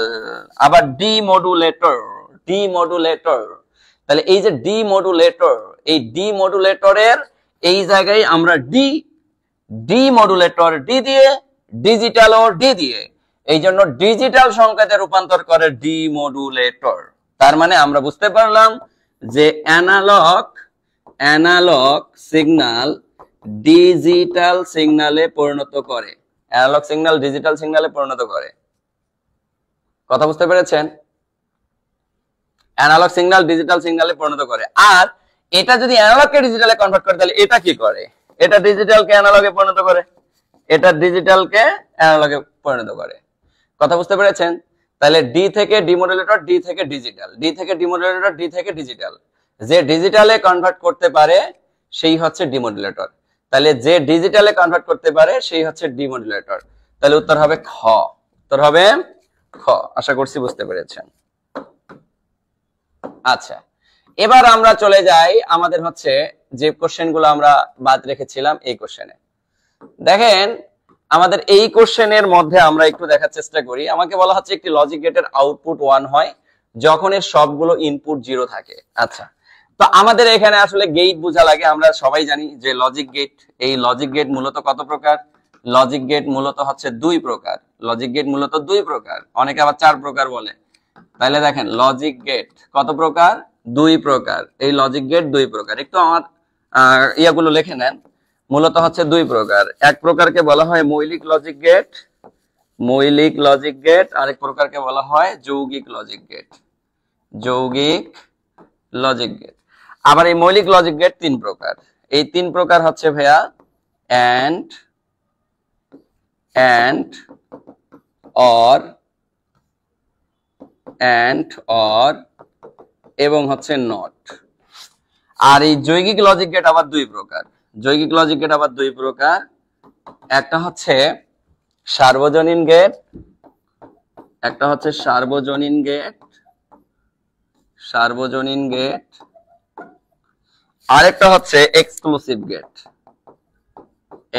S1: আবার ডিমডুলেটর। তাহলে এই যে ডিমডুলেটর, এই ডিমডুলেটরের এই জায়গায় আমরা ডিমডুলেটর ডি দিয়ে, ডিজিটাল ও ডি দিয়ে, এই জন্য ডিজিটাল সংকেতে রূপান্তর করে ডিমডুলেটর। তার মানে আমরা বুঝতে পারলাম যে অ্যানালগ সিগন্যাল ডিজিটাল সিগন্যালে পরিণত করে, অ্যানালগ সিগন্যাল ডিজিটাল সিগন্যালে পরিণত করে। কথা বুঝতে পেরেছেন? অ্যানালগ সিগন্যাল ডিজিটাল সিগন্যালে পরিণত করে। আর এটা যদি অ্যানালগকে ডিজিটালে কনভার্ট করে তাহলে এটা কি করে, এটা ডিজিটালকে অ্যানালগে পরিণত করে, এটা ডিজিটালকে অ্যানালগে পরিণত করে। কথা বুঝতে পেরেছেন? তাহলে ডি থেকে ডিমডুলেটর, ডি থেকে ডিজিটাল, ডি থেকে ডিমডুলেটর, ডি থেকে ডিজিটাল। যে ডিজিটালে কনভার্ট করতে পারে সেই হচ্ছে ডিমডুলেটর। তাহলে যে ডিজিটালে কনভার্ট করতে পারে সেই হচ্ছে ডিমডুলেটর। তাহলে উত্তর হবে খ, উত্তর হবে খ। আশা করছি বুঝতে পেরেছেন। আচ্ছা, এবার আমরা চলে যাই আমাদের হচ্ছে যে কোশ্চেন গুলো আমরা বাদ রেখেছিলাম এই কোশ্চেনে। দেখেন আমাদের এই কোশ্চেনের মধ্যে আমরা একটু দেখার চেষ্টা করি। আমাকে বলা হচ্ছে একটি লজিক গেটের আউটপুট 1 হয় যখন এর সবগুলো ইনপুট 0 থাকে। আচ্ছা, তো আমাদের এখানে আসলে গেট বোঝা লাগে। আমরা সবাই জানি যে লজিক গেট, এই লজিক গেট মূলত কত প্রকার? লজিক গেট মূলত হচ্ছে 2 প্রকার। লজিক গেট মূলত 2 প্রকার, অনেকে আবার 4 প্রকার বলে। তাহলে দেখেন লজিক গেট কত প্রকার? 2 প্রকার। এই লজিক গেট 2 প্রকার। একটু আমার ইয়াগুলো লিখে নেন। মূলত হচ্ছে 2 প্রকার। এক প্রকারকে বলা হয় মৌলিক লজিক গেট, মৌলিক লজিক গেট। আরেক প্রকারকে বলা হয় যৌগিক লজিক গেট, যৌগিক লজিক গেট। আবার এই মৌলিক লজিক গেট 3 প্রকার। এই 3 প্রকার হচ্ছে ভাইয়া and or এবং হচ্ছে নট। আর এই যৌগিক লজিক গেট আবার 2 প্রকার। যৌগিক লজিক গেট আবার 2 প্রকার। একটা হচ্ছে সার্বজনীন গেট, একটা হচ্ছে সার্বজনীন গেট, সার্বজনীন গেট। আরেকটা হচ্ছে এক্সক্লুসিভ গেট,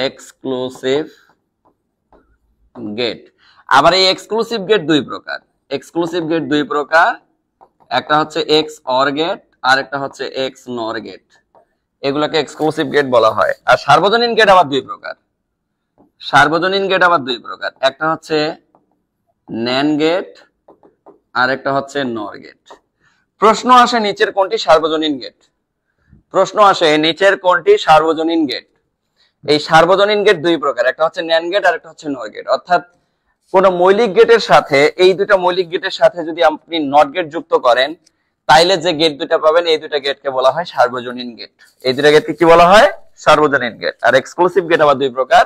S1: এক্সক্লুসিভ গেট। আবার এই এক্সক্লুসিভ গেট 2 প্রকার। এক্সক্লুসিভ গেট 2 প্রকার। একটা হচ্ছে এক্স অর গেট, আর একটা হচ্ছে এক্স নর গেট। এগুলোকে এক্সক্লুসিভ গেট বলা হয়। আর সার্বজনীন গেট আবার 2 প্রকার। সার্বজনীন গেট আবার 2 প্রকার। একটা হচ্ছে ন্যান্ড গেট, আর একটা হচ্ছে নর গেট। প্রশ্ন আসে নিচের কোনটি সার্বজনীন গেট? প্রশ্ন আসে নিচের কোনটি সার্বজনীন গেট? এই সার্বজনীন গেট 2 প্রকার। একটা হচ্ছে ন্যান্ড গেট, আর একটা হচ্ছে নর গেট। অর্থাৎ কোন মৌলিক গেটের সাথে, এই দুটো মৌলিক গেটের সাথে যদি আপনি নট গেট যুক্ত করেন তাইলে যে গেট দুটো পাবেন এই দুটো গেটকে বলা হয় সার্বজনীন গেট। এই দুটো গেটকে কি বলা হয়? সার্বজনীন গেট। আর এক্সক্লুসিভ গেট আবার 2 প্রকার।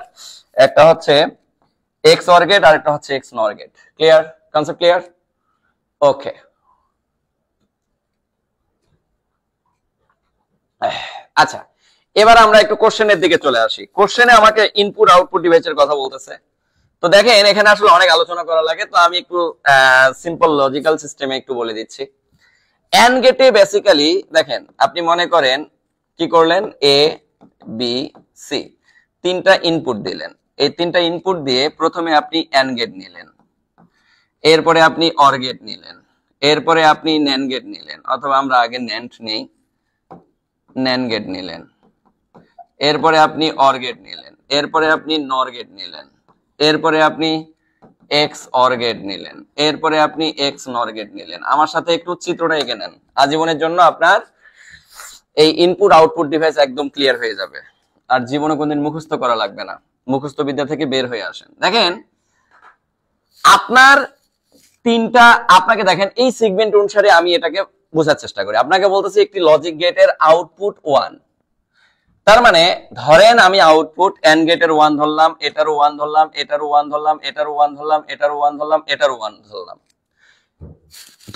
S1: একটা হচ্ছে এক্স অর গেট, আর একটা হচ্ছে XNOR gate. Clear? Concept clear? Okay. আচ্ছা, এবার আমরা একটু কোশ্চেনের দিকে চলে আসি। কোশ্চেনে আমাকে ইনপুট আউটপুট ডিভাইসের কথা বলতেছে। তো দেখেন এখানে আসলে অনেক আলোচনা করা লাগে, তো আমি একটু সিম্পল লজিক্যাল সিস্টেমে একটু বলে দিচ্ছি। এন্ড গেটে বেসিক্যালি দেখেন আপনি মনে করেন কি করলেন, এ বি সি 3টা ইনপুট দিলেন। এই 3টা ইনপুট দিয়ে প্রথমে আপনি এন্ড গেট নিলেন, এরপরে আপনি অর গেট নিলেন, এরপরে আপনি ন্যান্ড গেট নিলেন, অথবা আমরা আগে ন্যান্ড নেই, ন্যান্ড গেট নিলেন, এরপরে আপনি অর গেট নিলেন, এরপরে আপনি নর গেট নিলেন, এরপরে আপনি এক্স অর গেট নিলেন, এরপরে আপনি এক্স নর গেট নিলেন। আমার সাথে একটু চিত্রটা এঁকে নেন, আজীবনের জন্য আপনার এই ইনপুট আউটপুট ডিভাইস একদম ক্লিয়ার হয়ে যাবে, আর জীবনে কোনদিন মুখস্থ করা লাগবে না। মুখস্থ বিদ্যা থেকে বের হয়ে আসেন। দেখেন আপনার তিনটা, আপনাকে দেখেন এই সেগমেন্ট অনুসারে আমি এটাকে বোঝার চেষ্টা করি। আপনাকে বলতেছি একটি লজিক গেটের আউটপুট 1, তার মানে ধরেন আমি আউটপুট এন্ড গেটের 1 ধরলাম, এটারও 1 ধরলাম, এটারও 1 ধরলাম, এটারও 1 ধরলাম, এটারও 1 ধরলাম, এটারও 1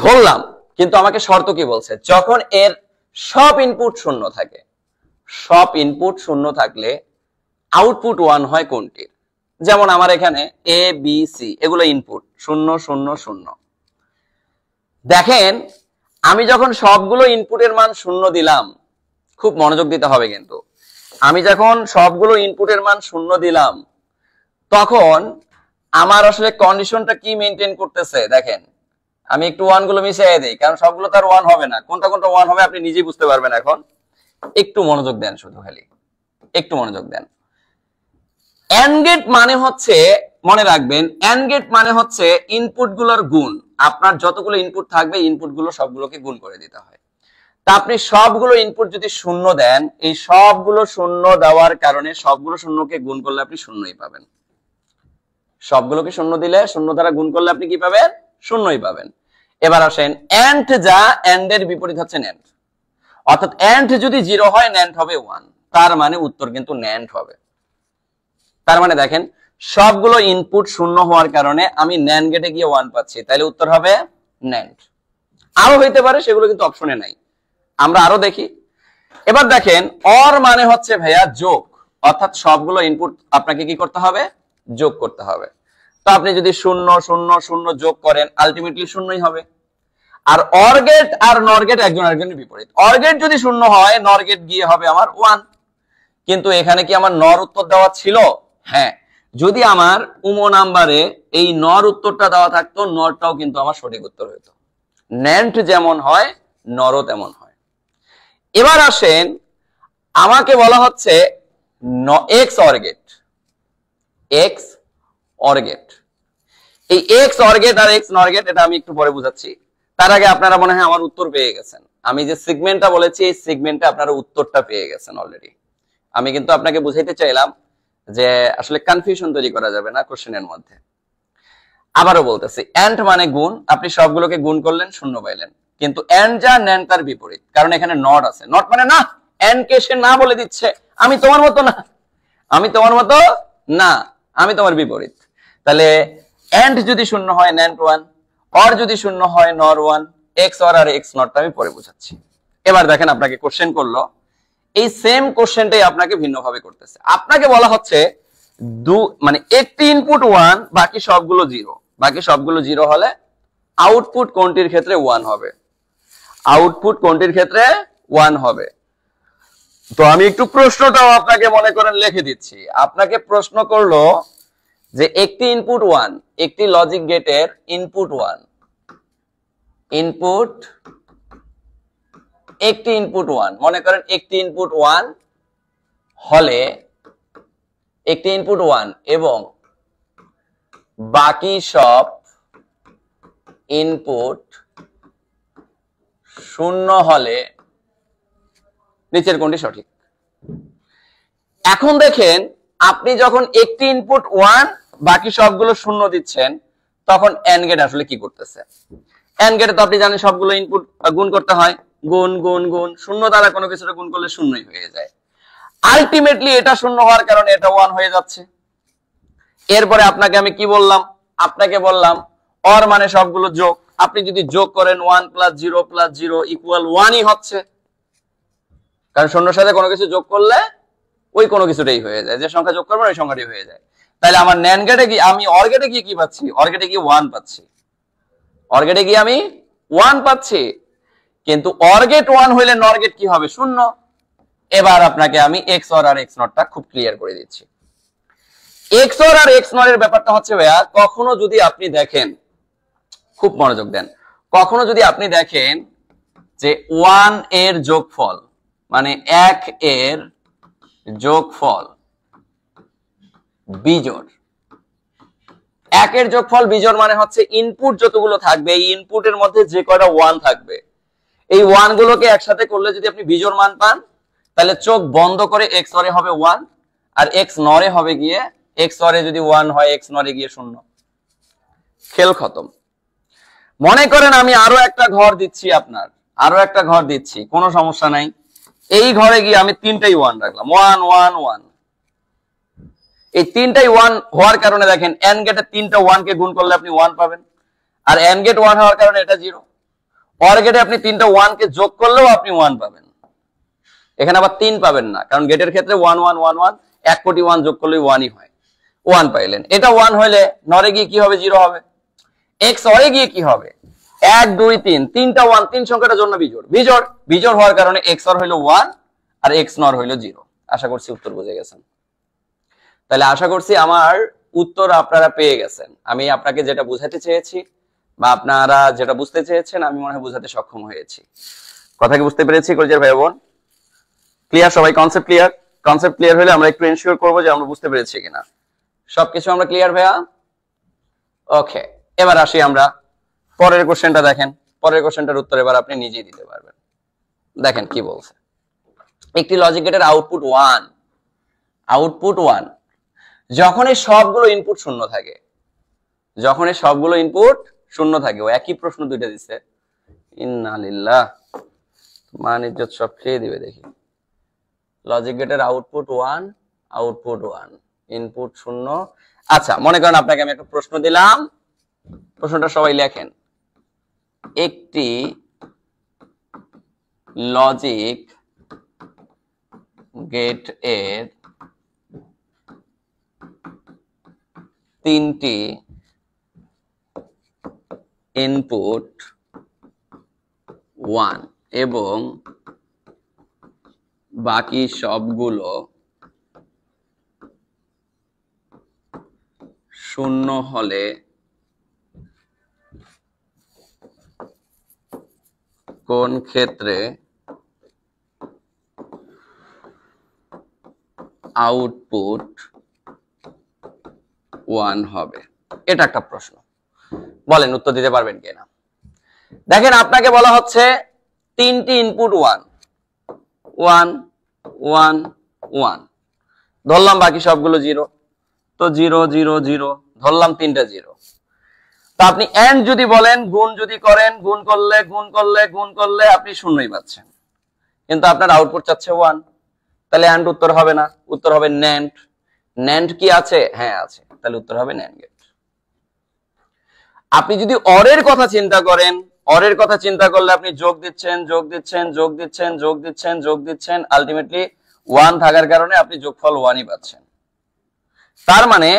S1: ধরলাম, কিন্তু আমাকে শর্ত কি বলছে, যখন এর সব ইনপুট শূন্য থাকে, সব ইনপুট শূন্য থাকলে আউটপুট 1 হয় কোনটির? যেমন আমার এখানে এ বি সি এগুলো ইনপুট 0 0 0। দেখেন আমি যখন সবগুলো ইনপুটের মান 0 দিলাম, খুব মনোযোগ দিতে হবে কিন্তু, আমি যখন সবগুলো ইনপুটের মান 0 দিলাম তখন আমার আসলে কন্ডিশনটা কি মেইনটেইন করতেছে দেখেন। আমি একটু 1 গুলো মিশিয়ে দেই, কারণ সবগুলো তার 1 হবে না, কোনটা কোনটা 1 হবে আপনি নিজেই বুঝতে পারবেন। এখন একটু মনোযোগ দেন, শুধু খালি একটু মনোযোগ দেন। এন্ড গেট মানে হচ্ছে, মনে রাখবেন, এন্ড গেট মানে হচ্ছে ইনপুট গুলোর গুণ। আপনার যতগুলো ইনপুট থাকবে ইনপুট গুলো সবগুলোকে গুণ করে দিতে হয়। তা আপনি সবগুলো ইনপুট যদি 0 দেন, এই সবগুলো 0 দেওয়ার কারণে সবগুলো শূন্যকে গুণ করলে আপনি শূন্যই পাবেন। সবগুলোকে 0 দিলে 0 দ্বারা গুণ করলে আপনি কি পাবেন? শূন্যই পাবেন। এবার আসেন এন্ড, যা এন্ড এর বিপরীত হচ্ছে ন্যান্ড। অর্থাৎ এন্ড যদি 0 হয় ন্যান্ড হবে 1, তার মানে উত্তর কিন্তু ন্যান্ড হবে। তার মানে দেখেন সবগুলো ইনপুট 0 হওয়ার কারণে আমি ন্যান্ড গেটে গিয়ে 1 পাচ্ছি, তাহলে উত্তর হবে ন্যান্ড। আরো হইতে পারে, সেগুলো কিন্তু অপশনে নাই, আমরা আরো দেখি। এবার দেখেন অর মানে হচ্ছে ভাইয়া যোগ, অর্থাৎ সবগুলো ইনপুট আপনাকে কি করতে হবে? যোগ করতে হবে। তো আপনি যদি 0 0 0 যোগ করেন আলটিমেটলি 0ই হবে। আর অর গেট আর নর গেট একজন আরেকজনের বিপরীত। অর গেট যদি 0 হয় নর গেট গিয়ে হবে আমার 1। কিন্তু এখানে কি আমার নর উত্তর দেওয়া ছিল? হ্যাঁ, যদি আমার উম নাম্বারে এই নর উত্তরটা দেওয়া থাকতো, নরটাও কিন্তু আমার সঠিক উত্তর হতো। ন্যান্ড যেমন হয় নরও তেমন হয়। এবার আসেন, আমাকে বলা হচ্ছে XOR gate, XOR gate. এই এক্স অর গেট আর এক্স নর গেট এটা আমি একটু পরে বুঝাচ্ছি। তার আগে আপনারা মনে হয় আমার উত্তর পেয়ে গেছেন। আমি যে সেগমেন্টটা বলেছি এই সেগমেন্টে আপনারা উত্তরটা পেয়ে গেছেন অলরেডি। আমি কিন্তু আপনাকে বুঝাইতে চাইলাম যে আসলে কনফিউশন তৈরি করা যাবে না কোশ্চেনের মধ্যে। আবারও বলতেছি, এন্ড মানে গুণ, আপনি সবগুলোকে গুণ করলেন 0 পাইলেন। কিন্তু এন্ড যা ন্যান্ড তার বিপরীত, কারণ এখানে নট আছে। নট মানে না, এন্ড কে সে না বলে দিচ্ছে, আমি তোমার মতো না, আমি তোমার মতো না, আমি তোমার বিপরীত। তাহলে এন্ড যদি 0 হয় ন্যান্ড 1, অর যদি 0 হয় নর 1, এক্স অর আর এক্স নটটা আমি পরে বুঝাচ্ছি। এবার দেখেন আপনাকে কোশ্চেন করলো, এই সেম কোশ্চেনটাই আপনাকে ভিন্নভাবে করতেছে। আপনাকে বলা হচ্ছে মানে একটি ইনপুট 1, বাকি সবগুলো 0। বাকি সবগুলো 0 হলে আউটপুট কোনটির ক্ষেত্রে 1 হবে? আউটপুট কোনটির ক্ষেত্রে 1 হবে? তো আমি একটু প্রশ্নটাও আপনাকে মনে করেন লিখে দিচ্ছি। আপনাকে প্রশ্ন করলো যে একটি ইনপুট 1, একটি লজিক গেটের ইনপুট 1, ইনপুট, একটি ইনপুট 1, মনে করেন একটি ইনপুট 1 হলে, একটি ইনপুট 1 এবং বাকি সব ইনপুট 0 হলে নিচের কোনটি সঠিক? এখন দেখেন আপনি যখন একটি ইনপুট 1 বাকি সবগুলো 0 দিচ্ছেন, তখন এন্ড গেট আসলে কি করতেছে? এন্ড গেটে তো আপনি জানেন সবগুলো ইনপুট গুণ করতে হয়, গুণ গুণ গুণ, 0 দ্বারা কোনো কিছুটা গুণ করলে 0ই হয়ে যায়। আলটিমেটলি এটা 0 হওয়ার কারণে এটা 1 হয়ে যাচ্ছে। এরপরে আপনাকে আমি কি বললাম? আপনাকে বললাম অর মানে সবগুলো যোগ। আপনি যদি যোগ করেন 1 + 0 + 0 = 1ই হচ্ছে, কারণ 0 সাথে কোনো কিছু যোগ করলে ওই কোনো কিছুটাই হয়ে যায়, যে সংখ্যা যোগ করবেন ওই সংখ্যাটাই হয়ে যায়। তাহলে আমার ন্যান্ড গেটে কি, আমি অর গেটে গিয়ে কি পাচ্ছি? অর গেটে গিয়ে 1 পাচ্ছি, অর গেটে গিয়ে আমি 1 পাচ্ছি। কিন্তু অর গেট 1 হইলে নর গেট কি হবে? 0। এবার আপনাকে আমি এক্স অর আর এক্স নটটা খুব ক্লিয়ার করে দিচ্ছি। এক্স অর আর এক্স নট এর ব্যাপারটা হচ্ছে ভাইয়া, কখনো যদি আপনি দেখেন, খুব মনোযোগ দেন, কখনো যদি আপনি দেখেন যে 1 এর যোগফল মানে 1 এর যোগফল বিজোড়, একের যোগফল বিজোড় মানে হচ্ছে ইনপুট যতগুলো থাকবে এই ইনপুটের মধ্যে যে কয়টা ওয়ান থাকবে এই ওয়ান গুলোকে একসাথে করলে যদি আপনি বিজোড় মান পান তাহলে চোখ বন্ধ করে এক্স অরে হবে ওয়ান আর এক্স নরে হবে গিয়ে এক্স অরে যদি ওয়ান হয় এক্স নরে গিয়ে শূন্য। খেল খতম। মনে করেন আমি আরো একটা ঘর দিচ্ছি, আপনার আরো একটা ঘর দিচ্ছি, কোনো সমস্যা নাই। এই ঘরে গিয়ে আমি তিনটাই ওয়ান রাখলাম, ওয়ান ওয়ান ওয়ান। এই তিনটাই ওয়ান হওয়ার কারণে দেখেন এন গেটে তিনটা ওয়ান কে গুণ করলে আপনি ওয়ান পাবেন, আর এন গেট ওয়ান হওয়ার কারণে এটা জিরো। অর গেটে আপনি তিনটা ওয়ান কে যোগ করলেও আপনি ওয়ান পাবেন, এখানে আবার তিন পাবেন না, কারণ গেটের ক্ষেত্রে ওয়ান ওয়ান ওয়ান ওয়ান, 1 কোটি ওয়ান যোগ করলেই ওয়ানই হয়, ওয়ান পাইলেন। এটা ওয়ান হইলে নরে গিয়ে কি হবে, জিরো হবে। এক্স অরে গিয়ে কি হবে, 1 2 3, তিনটা ওয়ান, তিন সংখ্যাটার জন্য বিজোড়, বিজোড় বিজোড় হওয়ার কারণে এক্স অর হইলো ওয়ান আর এক্স নর হইলো জিরো। আশা করছি উত্তর বুঝে গেছেন। তাহলে আশা করছি আমার উত্তর আপনারা পেয়ে গেছেন। আমি আপনাকে যেটা বুঝাতে চেয়েছি বা আপনারা যেটা বুঝতে চেয়েছেন আমি মনে হয় বুঝাতে সক্ষম হয়েছি। কথা কি বুঝতে পেরেছি কলেজের ভাই বোন? ক্লিয়ার সবাই? Concept clear? কনসেপ্ট ক্লিয়ার হলে আমরা একটু এনশিওর করবো যে আমরা বুঝতে পেরেছি কিনা। সবকিছু আমরা ক্লিয়ার ভাইয়া? ওকে, এবার আসি আমরা পরের কোশ্চেনটা। দেখেন পরের কোশ্চেনটার উত্তর এবার আপনি নিজেই দিতে পারবেন। দেখেন কি বলছে, একটি লজিক গেটের আউটপুট ওয়ান, আউটপুট ওয়ান যখন এই সবগুলো ইনপুট শূন্য থাকে, যখন এই সবগুলো ইনপুট শূন্য থাকে। ও একই প্রশ্ন দুইটা দিচ্ছে, ইন্নালিল্লাহ, মান ইজ্জত সব খেয়ে দিবে দেখি। লজিক গেটের output one, output one, input শূন্য। আচ্ছা মনে করেন আপনাকে আমি একটা প্রশ্ন দিলাম, প্রশ্নটা সবাই লেখেন। একটি লজিক গেট এর তিনটি ইনপুট ওয়ান এবং বাকি সবগুলো শূন্য হলে কোন ক্ষেত্রে আউটপুট ওয়ান হবে? এটা একটা প্রশ্ন, বলেন উত্তর দিতে পারবেন কিনা। দেখেন আপনাকে বলা হচ্ছে তিনটি input one, one one one, ধরলাম বাকি সবগুলো জিরো, তো জিরো জিরো জিরো, ধরলাম তিনটা জিরো। তা আপনি এন্ড যদি বলেন, গুণ যদি করেন, গুণ করলে গুণ করলে গুণ করলে আপনি শূন্যই পাচ্ছেন, কিন্তু আপনার আউটপুট চাচ্ছে ওয়ান। তাহলে এন্ড উত্তর হবে না, উত্তর হবে ন্যান্ড। ন্যান্ড কি আছে? হ্যাঁ আছে, তাহলে উত্তর হবে ন্যান্ড গেট। আপনি যদি অরের কথা চিন্তা করেন, অরের কথা চিন্তা করলে আপনি যোগ দিচ্ছেন যোগ দিচ্ছেন যোগ দিচ্ছেন যোগ দিচ্ছেন যোগ দিচ্ছেন, আলটিমেটলি ওয়ান থাকার কারণে আপনি যোগফল ওয়ানই পাচ্ছেন। তার মানে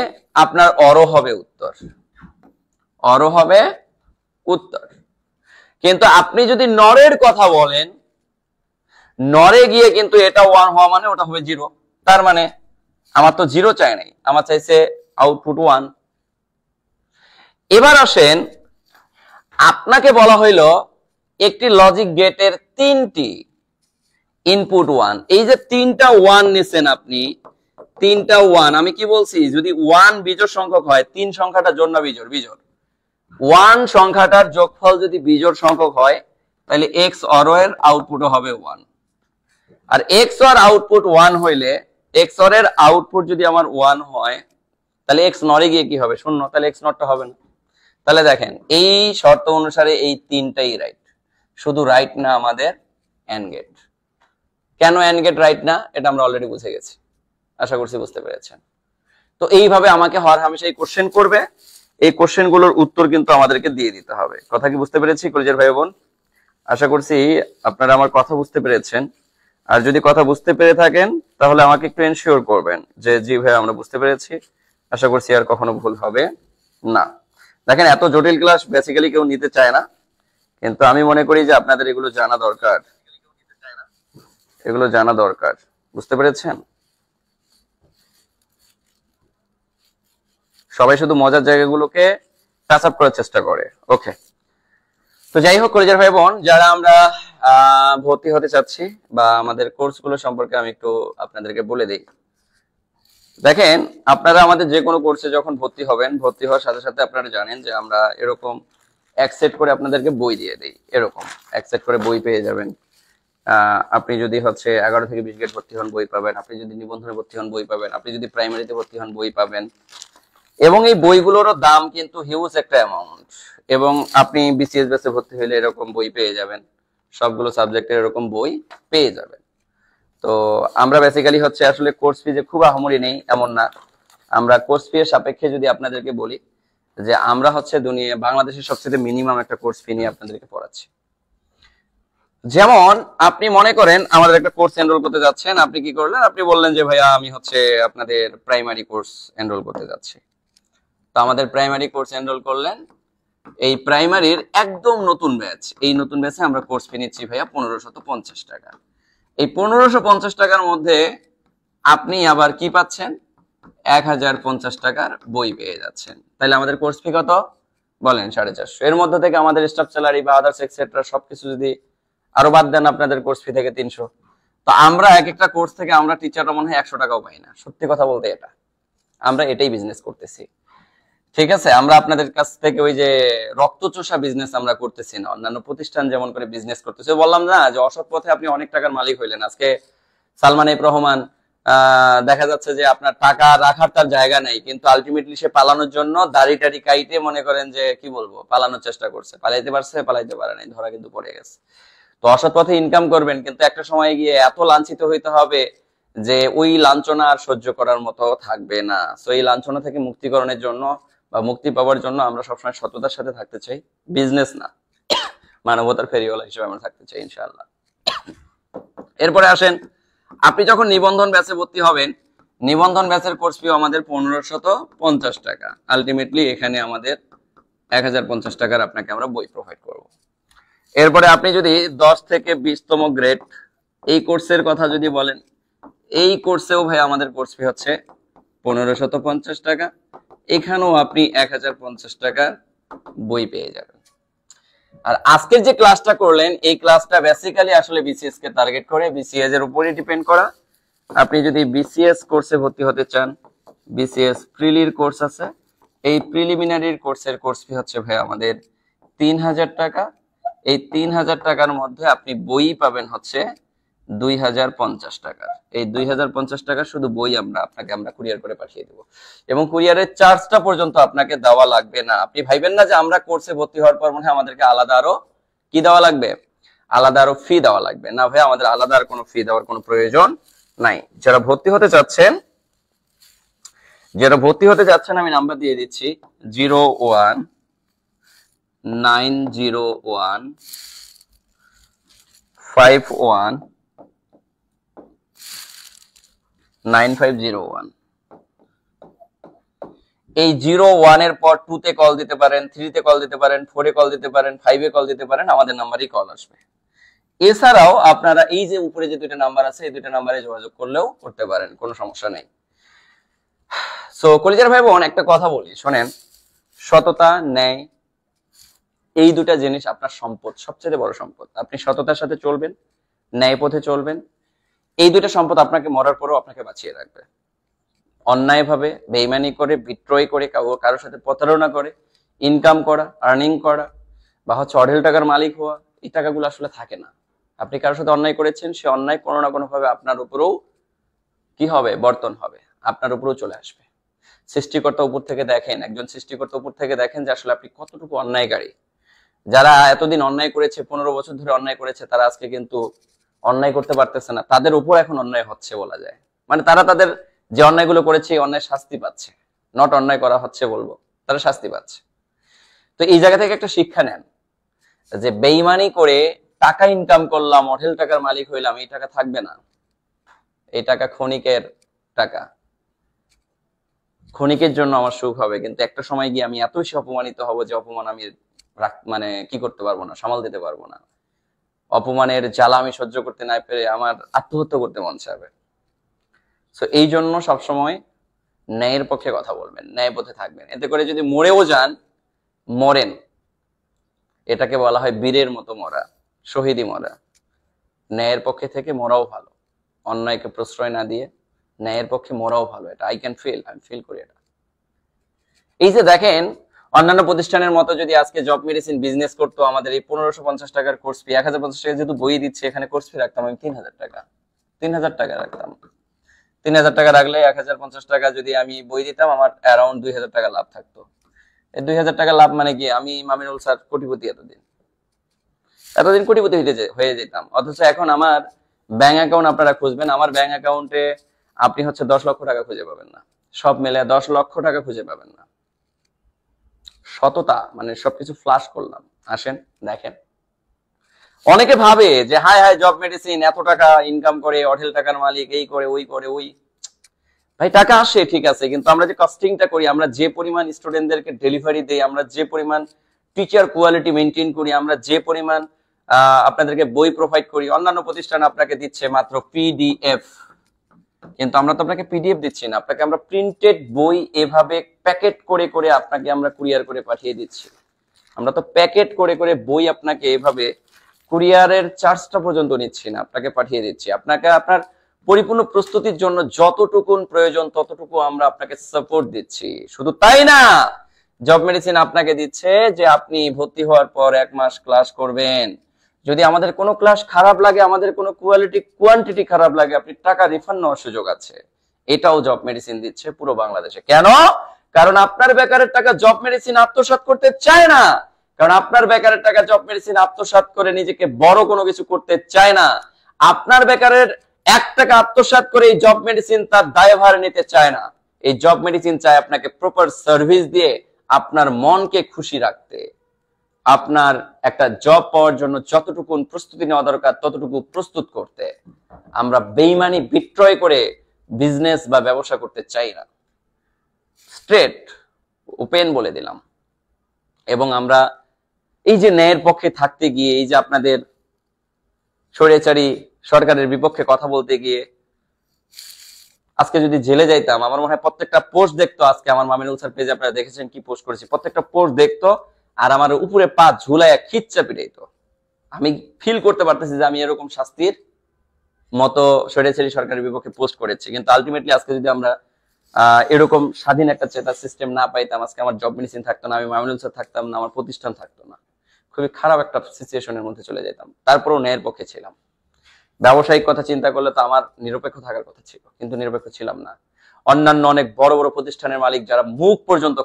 S1: আপনার অরও হবে উত্তর, অরও হবে উত্তর। কিন্তু আপনি যদি নরের কথা বলেন, নরে গিয়ে কিন্তু এটা ওয়ান হওয়া মানে ওটা হবে জিরো। তার মানে আমার তো জিরো চাই নাই, আমার চাইছে আউটপুট ওয়ান। এবার আসেন, আপনাকে বলা হইল একটি লজিক গেটের তিনটি ইনপুট ওয়ান। এই যে তিনটা ওয়ান নিছেন আপনি, তিনটা ওয়ান, আমি কি বলছি, যদি ওয়ান বিজোড় সংখ্যক হয়, তিন সংখ্যাটা জোড় না বিজোড়? বিজোড়। ওয়ান সংখ্যাটার যোগফল যদি বিজোড় সংখ্যক হয় তাহলে এক্স অর এর আউটপুটও হবে ওয়ান। আর এক্স অর আউটপুট ওয়ান হইলে, এক্স অর এর আউটপুট যদি আমার ওয়ান হয় তাহলে এক্স নরে গিয়ে কি হবে, শূন্য। তাহলে এক্স নটটা হবে না। তাহলে দেখেন এই শর্ত অনুসারে এই তিনটাই রাইট, শুধু রাইট না আমাদের এন্ড গেট। কেন এন্ড গেট রাইট না এটা আমরা অলরেডি বুঝে গেছি, আশা করছি বুঝতে পেরেছেন। তো এইভাবে আমাকে হর হামেশা এই কোশ্চেন করবে, এই কোশ্চেন গুলোর উত্তর কিন্তু আমাদেরকে দিয়ে দিতে হবে। কথা কি বুঝতে পেরেছি কলেজের ভাই বোন? আশা করছি আপনারা আমার কথা বুঝতে পেরেছেন। আর যদি কথা বুঝতে পেরে থাকেন তাহলে আমাকে একটু এনশিওর করবেন যে জি ভাই আমরা বুঝতে পেরেছি। আশা করছি আর কখনো ভুল হবে না। দেখেন এত জটিল ক্লাস বেসিক্যালি কেউ নিতে চায় না, কিন্তু আমি মনে করি যে আপনাদের এগুলো জানা দরকার, এগুলো জানা দরকার। বুঝতে পেরেছেন? সবাই শুধু মজার জায়গাগুলোকে টাচ আপ করার চেষ্টা করে। ওকে, তো যাই হোক কলেজের ভাই বোন, যারা আমরা ভর্তি হতে চাচ্ছি বা আমাদের কোর্সগুলো সম্পর্কে আমি একটু আপনাদেরকে বলে দিই। দেখেন, আপনারা আমাদের যে কোনো কোর্সে যখন ভর্তি হবেন, ভর্তি হওয়ার সাথে সাথে আপনারা জানেন যে আমরা এরকম এক সেট করে আপনাদেরকে বই দিয়ে দিই। এরকম এক সেট করে বই পেয়ে যাবেন। আপনি যদি হচ্ছে 11 থেকে 20 গ্রেড ভর্তি হন বই পাবেন, আপনি যদি নিবন্ধনে ভর্তি হন বই পাবেন, আপনি যদি প্রাইমারিতে ভর্তি হন বই পাবেন। এবং এই বইগুলোরও দাম কিন্তু হিউজ একটা অ্যামাউন্ট। এবং আপনি বিসিএস ব্যাচে ভর্তি হলে এরকম বই পেয়ে যাবেন, সবগুলো সাবজেক্টের এরকম বই পেয়ে যাবেন। তো আমরা বেসিক্যালি হচ্ছে আসলে কোর্স ফি যে খুব আহামরি নেই এমন না। আমরা কোর্স ফি এর সাপেক্ষে যদি আপনাদেরকে বলি যে আমরা হচ্ছে বাংলাদেশের সবচেয়ে মিনিমাম একটা কোর্স ফি নিয়ে আপনাদেরকে পড়াচ্ছি। যেমন আপনি মনে করেন আমাদের একটা কোর্স এনরোল করতে যাচ্ছেন, আপনি কি করলেন, আপনি বললেন যে ভাইয়া আমি হচ্ছে আপনাদের প্রাইমারি কোর্স এনরোল করতে যাচ্ছি। তো আমাদের প্রাইমারি কোর্স এনরোল করলেন, এই প্রাইমারির একদম নতুন ব্যাচ, এই নতুন ব্যাচে আমরা কোর্স ফি নিচ্ছি ভাইয়া 1550 টাকা। এই 1550 টাকার মধ্যে আপনি আবার কি পাচ্ছেন, 1050 টাকার বই পেয়ে যাচ্ছেন। তাহলে আমাদের কোর্স ফি কত বলেন? 450। এর মধ্যে থেকে আমাদের স্টাফ স্যালারি বা আদার্স এক্সেট্রা সবকিছু যদি আরো বাদ দেন, আপনাদের কোর্স ফি থেকে 300। তো আমরা এক একটা কোর্স থেকে আমরা টিচাররা মনে হয় 100 টাকাও পাই না। সত্যি কথা বলতে এটা আমরা এটাই বিজনেস করতেছি। ঠিক আছে, আমরা আপনাদের কাছ থেকে ওই যে রক্তচোষা বিজনেস আমরা করতেছি না, অন্যান্য প্রতিষ্ঠান যেমন করে বিজনেস করতেছে। বললাম না যে অসৎ পথে আপনি অনেক টাকার মালিক হইলেন। আজকে সালমান এফ রহমান দেখা যাচ্ছে যে আপনার টাকা রাখার তার জায়গা নেই, কিন্তু আলটিমেটলি সে পালানোর জন্য দাড়ি টাড়ি কাইটে মনে করেন যে কি বলবো পালানোর চেষ্টা করছে, পালাইতে পারছে, পালাইতে পারে নাই, ধরা কিন্তু পড়ে গেছে। তো অসৎ পথে ইনকাম করবেন, কিন্তু একটা সময় গিয়ে এত লাঞ্ছিত হইতে হবে যে ওই লাঞ্ছনা আর সহ্য করার মতো থাকবে না। তো এই লাঞ্ছনা থেকে মুক্তিকরণের জন্য বা মুক্তি পাওয়ার জন্য আমরা সবসময় সততার সাথে থাকতে চাই, বিজনেস না, মানবতার ফেরিওয়ালা হিসেবে আমরা থাকতে চাই ইনশাআল্লাহ। এরপরে আসেন, আপনি যখন নিবন্ধন ব্যাচে ভর্তি হবেন, নিবন্ধন ব্যাচের কোর্স ফি আমাদের 1550 টাকা। আলটিমেটলি এখানে আমাদের 1050 টাকার আপনাকে আমরা বই প্রোভাইড করব। এরপরে আপনি যদি 10 থেকে 20তম গ্রেড এই কোর্সের কথা যদি বলেন, এই কোর্সেও ভাই আমাদের কোর্স ফি হচ্ছে 1550 টাকা। এখানেও আপনি 1050 টাকার বই পেয়ে যাবেন। আর আজকের যে ক্লাসটা করলেন, এই ক্লাসটা বেসিক্যালি আসলে বিসিএস কে টার্গেট করে, বিসিএস এর উপরই ডিপেন্ড করা। আপনি যদি বিসিএস কোর্সে ভর্তি হতে চান, বিসিএস প্রিলির কোর্স আছে, এই প্রিলিমিনারির কোর্সের কোর্স ফি হচ্ছে ভাই আমাদের 3000 টাকা। এই 3000 টাকার মধ্যে আপনি বই পাবেন হচ্ছে 2050 টাকার। এই 2050 টাকা শুধু বই আমরা কুরিয়ার করে পাঠিয়ে দেবো, এবং কুরিয়ারের চার্জটা পর্যন্ত আপনাকে দেওয়া লাগবে না। আপনি ভাইবেন না যে আমরা কোর্সে ভর্তি হওয়ার পর মনে হয় আমাদেরকে আলাদা আরো কি দেওয়া লাগবে, আলাদা আরো ফি দেওয়া লাগবে না। ভাই আমাদের আলাদা আর কোনো ফি দেওয়ার কোনো প্রয়োজন নাই। যারা ভর্তি হতে চাচ্ছেন আমি নাম্বার দিয়ে দিচ্ছি 01901519501। এই 01 এর পর 2 তে কল দিতে পারেন, 3 তে কল দিতে পারেন, 4 এ কল দিতে পারেন, 5 এ কল দিতে পারেন, আমাদের নাম্বারেই কল আসবে। এছাড়াও আপনারা এই যে উপরে যে দুইটা নাম্বার আছে, এই দুইটা নাম্বারে যোগাযোগ করলেও করতে পারেন, কোনো সমস্যা নেই। সো কলিজার ভাই বোন, একটা কথা বলি শোনেন, সততা, ন্যায়, এই দুটা জিনিস আপনার সম্পদ, সবচেয়ে বড় সম্পদ। আপনি সততার সাথে চলবেন, ন্যায় পথে চলবেন, এই দুইটা সম্পদ আপনাকে মরার পরেও আপনাকে বাঁচিয়ে রাখবে। অন্যায়ভাবে বেইমানি করে, বিট্রয় করে, কারোর সাথে প্রতারণা করে ইনকাম করা, আর্নিং করা, বা হচ্ছে অঢেল টাকার মালিক হওয়া, এই টাকাগুলো আসলে থাকে না। আপনি কারোর সাথে অন্যায় করেছেন, সে অন্যায় কোনো না কোনো ভাবে আপনার উপরেও কি হবে, বর্তন হবে, আপনার উপরেও চলে আসবে। সৃষ্টিকর্তা উপর থেকে দেখেন, একজন সৃষ্টিকর্তা উপর থেকে দেখেন যে আসলে আপনি কতটুকু অন্যায়কারী। যারা এতদিন অন্যায় করেছে, 15 বছর ধরে অন্যায় করেছে, তারা আজকে কিন্তু অন্যায় করতে পারতেছে না, তাদের উপর এখন অন্যায় হচ্ছে বলা যায়। মানে তারা তাদের যে অন্যায়গুলো করেছে এই অন্যায় শাস্তি পাচ্ছে, নট অন্যায় করা হচ্ছে বলবো, তারা শাস্তি পাচ্ছে। তো এই জায়গা থেকে একটা শিক্ষা নেন যে বেইমানি করে টাকা ইনকাম করলাম, অঢেল টাকার মালিক হইলাম, এই টাকা থাকবে না। এই টাকা ক্ষণিকের টাকা, ক্ষণিকের জন্য আমার সুখ হবে, কিন্তু একটা সময় গিয়ে আমি এত বেশি অপমানিত হব যে অপমান আমি মানে কি করতে পারবো না, সামাল দিতে পারবো না। অপমানের জ্বালা আমি সহ্য করতে না পেরে আমার আত্মহত্যা করতে মন চাইবে। তো এই জন্য সবসময় ন্যায়ের পক্ষে কথা বলবেন, ন্যায় পথে থাকবেন। এতে করে যদি মরেও যান, মরেন, এটাকে বলা হয় বীরের মতো মরা, শহীদি মরা। ন্যায়ের পক্ষে থেকে মরাও ভালো, অন্যায়কে প্রশ্রয় না দিয়ে ন্যায়ের পক্ষে মরাও ভালো, এটা আই ক্যান ফিল, আমি ফিল করি এটা। এই যে দেখেন অন্যান্য প্রতিষ্ঠানের মতো যদি আজকে জব মেডিসিন বিজনেস করতো, আমাদের এই 1550 টাকার কোর্স ফি 1050 টাকা যেহেতু বই দিচ্ছে, এখানে কোর্স ফি রাখতাম আমি 3000 টাকা, 3000 টাকা রাখতাম। 3000 টাকা রাখলে 1050 টাকা যদি আমি বই দিতাম, আমার অ্যারাউন্ড 2000 টাকা লাভ থাকতো। এই 2000 টাকা লাভ মানে কি, আমি মামিনুল স্যার কোটিপতি, এতদিন কোটিপতি হয়ে যেতাম। অথচ এখন আমার ব্যাংক অ্যাকাউন্ট আপনারা খুঁজবেন, আমার ব্যাংক অ্যাকাউন্টে আপনি হচ্ছে 10 লক্ষ টাকা খুঁজে পাবেন না, সব মিলে 10 লক্ষ টাকা খুঁজে পাবেন না। সততা মানে সবকিছু ফ্লাশ করলাম, আসেন দেখেন। অনেকে ভাবে যে হাই হাই জব মেডিসিন এত টাকা ইনকাম করে, অঢেল টাকার মালিক, এই করে ওই করে ওই। ভাই টাকা আসে ঠিক আছে, কিন্তু আমরা যে কস্টিংটা করি, আমরা যে পরিমাণ স্টুডেন্টদেরকে ডেলিভারি দেই, আমরা যে পরিমাণ টিচার কোয়ালিটি মেনটেন করি, আমরা যে পরিমাণ আপনাদেরকে বই প্রোভাইড করি, অন্যান্য প্রতিষ্ঠান আপনাকে দিচ্ছে মাত্র পিডিএফ, কিন্তু আমরা তো আপনাকে পিডিএফ দিচ্ছি না, আপনাকে আমরা প্রিন্টেড বই এভাবে প্যাকেট করে করে আপনাকে আমরা কুরিয়ার করে পাঠিয়ে দিচ্ছি। আমরা তো প্যাকেট করে করে বই আপনাকে এভাবে কুরিয়ারের চার্জটা পর্যন্ত নিচ্ছি না, আপনাকে পাঠিয়ে দিচ্ছি। আপনাকে আপনার পরিপূর্ণ প্রস্তুতির জন্য যতটুকুন প্রয়োজন ততটুকু আমরা আপনাকে সাপোর্ট দিচ্ছি। শুধু তাই না, জব মেডিসিন আপনাকে দিচ্ছে যে আপনি ভর্তি হওয়ার পর 1 মাস ক্লাস করবেন, যদি আমাদের কোনো ক্লাস খারাপ লাগে, আমাদের কোনো কোয়ান্টিটি খারাপ লাগে, আপনি টাকা রিফান্ড নেওয়ার সুযোগ আছে। এটাও জব মেডিসিন দিচ্ছে পুরো বাংলাদেশে। কেন? কারণ আপনার বেকারের টাকা জব মেডিসিন আত্মসাৎ করতে চায় না, কারণ আপনার বেকারের টাকা জব মেডিসিন আত্মসাৎ করে নিজেকে বড় কোনো কিছু করতে চায় না। আপনার বেকারের 1 টাকা আত্মসাৎ করে এই জব মেডিসিন তার দায়ভার নিতে চায় না। এই জব মেডিসিন চায় আপনাকে প্রপার সার্ভিস দিয়ে আপনার মনকে খুশি রাখতে, আপনার একটা জব পাওয়ার জন্য যতটুকু প্রস্তুতি নেওয়া দরকার ততটুকু প্রস্তুত করতে। আমরা বেইমানি বিক্রয় করে বিজনেস বা ব্যবসা করতে চাই না, স্ট্রেট ওপেন বলে দিলাম। এবং আমরা এই যে ন্যায়ের পক্ষে থাকতে গিয়ে, এই যে আপনাদের স্বৈরাচারী সরকারের বিপক্ষে কথা বলতে গিয়ে আজকে যদি জেলে যাইতাম, আমার মনে হয় প্রত্যেকটা পোস্ট দেখতো। আজকে আমার মামিনুল স্যার পেজে আপনারা দেখেছেন কি পোস্ট করেছি, প্রত্যেকটা পোস্ট দেখতো আর আমার উপরে পা ঝুলাইয়া খিচ্চা পিটাইতো। আমি ফিল করতে পারতেছি যে আমি এরকম শাস্তির মতো স্বৈরাচারী সরকারের বিপক্ষে পোস্ট করেছি। কিন্তু আলটিমেটলি আজকে যদি আমরা এরকম স্বাধীন একটা চেতার সিস্টেম না পাইতাম, আজকে আমার জব মেডিসিন থাকতো না, আমি মামিনুল স্যার থাকতাম না, আমার প্রতিষ্ঠান থাকতো না, খুবই খারাপ একটা সিচুয়েশনের মধ্যে চলে যেতাম। তারপরেও ন্যায়ের পক্ষে ছিলাম। ব্যবসায়িক কথা চিন্তা করলে তো আমার নিরপেক্ষ থাকার কথা ছিল, কিন্তু নিরপেক্ষ ছিলাম না। অন্যান্য অনেক বড় বড় প্রতিষ্ঠানের মালিক যারা মুখ পর্যন্ত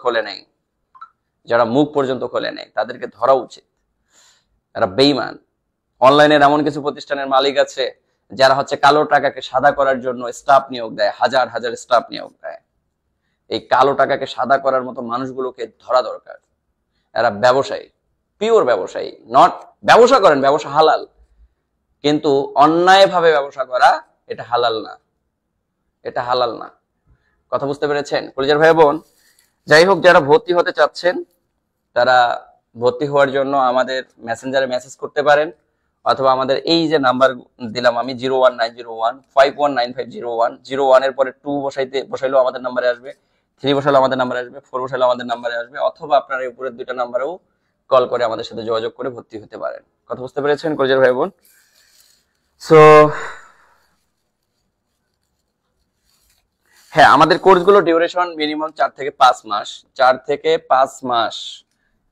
S1: খোলে নাই, তাদেরকে ধরা উচিত, এরা বেঈমান। অনলাইনের এমন কিছু প্রতিষ্ঠানের মালিক আছে যারা হচ্ছে কালো টাকাকে সাদা করার জন্য স্টাফ নিয়োগ দেয়, হাজার হাজার স্টাফ নিয়োগ দেয়। এই কালো টাকাকে সাদা করার মতো মানুষগুলোকে ধরা দরকার। এরা ব্যবসায়ী, পিওর ব্যবসায়ী, নট ব্যবসা করেন, ব্যবসা হালাল, কিন্তু অন্যায়ভাবে ব্যবসা করা এটা হালাল না, এটা হালাল না। কথা বুঝতে পেরেছেন কলিজার ভাই বোন? যাই হোক, যারা ভর্তি হতে চাচ্ছেন তারা ভর্তি হওয়ার জন্য আমাদের মেসেঞ্জারে মেসেজ করতে পারেন, অথবা আমাদের এই যে নাম্বার দিলাম আমি 01901519501, 01 এর পরে 2 বসাইলেও আমাদের নাম্বারে আসবে, 3 বসাইলেও আমাদের নাম্বারে আসবে, 4 বসাইলেও আমাদের নাম্বারে আসবে, অথবা আপনারা এই উপরের 2টা নাম্বারেও কল করে আমাদের সাথে যোগাযোগ করে ভর্তি হতে পারেন। কথা বুঝতে পেরেছেন কলিজার ভাই বোন? সো হ্যাঁ, আমাদের কোর্সগুলো ডিউরেশন মিনিমাম 4 থেকে 5 মাস, 4 থেকে 5 মাস।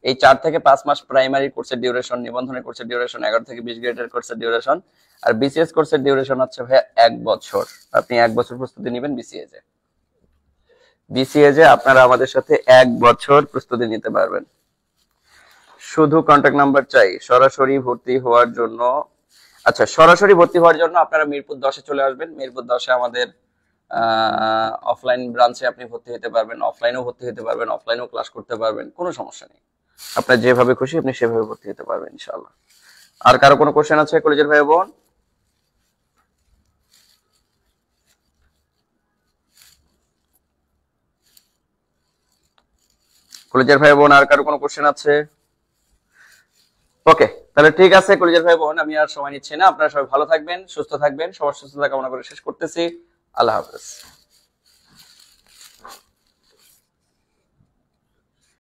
S1: এই 4 থেকে 5 মাস প্রাইমারি কোর্সের ডিউরেশন, নিবন্ধনের কোর্সের ডিউরেশন, 11 থেকে 20 গ্রেডের কোর্সের ডিউরেশন, আর বিসিএস কোর্সের ডিউরেশন হচ্ছে ভাই 1 বছর। আপনি 1 বছর প্রস্তুতি নেবেন বিসিএস এ আপনারা আমাদের সাথে 1 বছর প্রস্তুতি নিতে পারবেন। শুধু কন্টাক্ট নাম্বার চাই সরাসরি ভর্তি হওয়ার জন্য। আচ্ছা, সরাসরি ভর্তি হওয়ার জন্য আপনারা মিরপুর 10-এ চলে আসবেন। মিরপুর 10-এ আমাদের অফলাইন ব্রাঞ্চে আপনি ভর্তি হতে পারবেন, অফলাইনেও ভর্তি হতে পারবেন, অফলাইনেও ক্লাস করতে পারবেন, কোনো সমস্যা নেই। আপনার যেভাবে খুশি আপনি সেভাবে ভর্তি হতে পারবেন ইনশাআল্লাহ। আর কারো কোনো কোশ্চেন আছে কলেজের ভাই বোন? কলেজের ভাই বোন আর কারো কোনো কোশ্চেন আছে? ওকে, তাহলে ঠিক আছে কলেজের ভাই বোন, আমি আর সময় নিচ্ছি না। আপনারা সবাই ভালো থাকবেন, সুস্থ থাকবেন, সবার সুস্থতা কামনা করে শেষ করতেছি। আল্লাহ হাফেজ।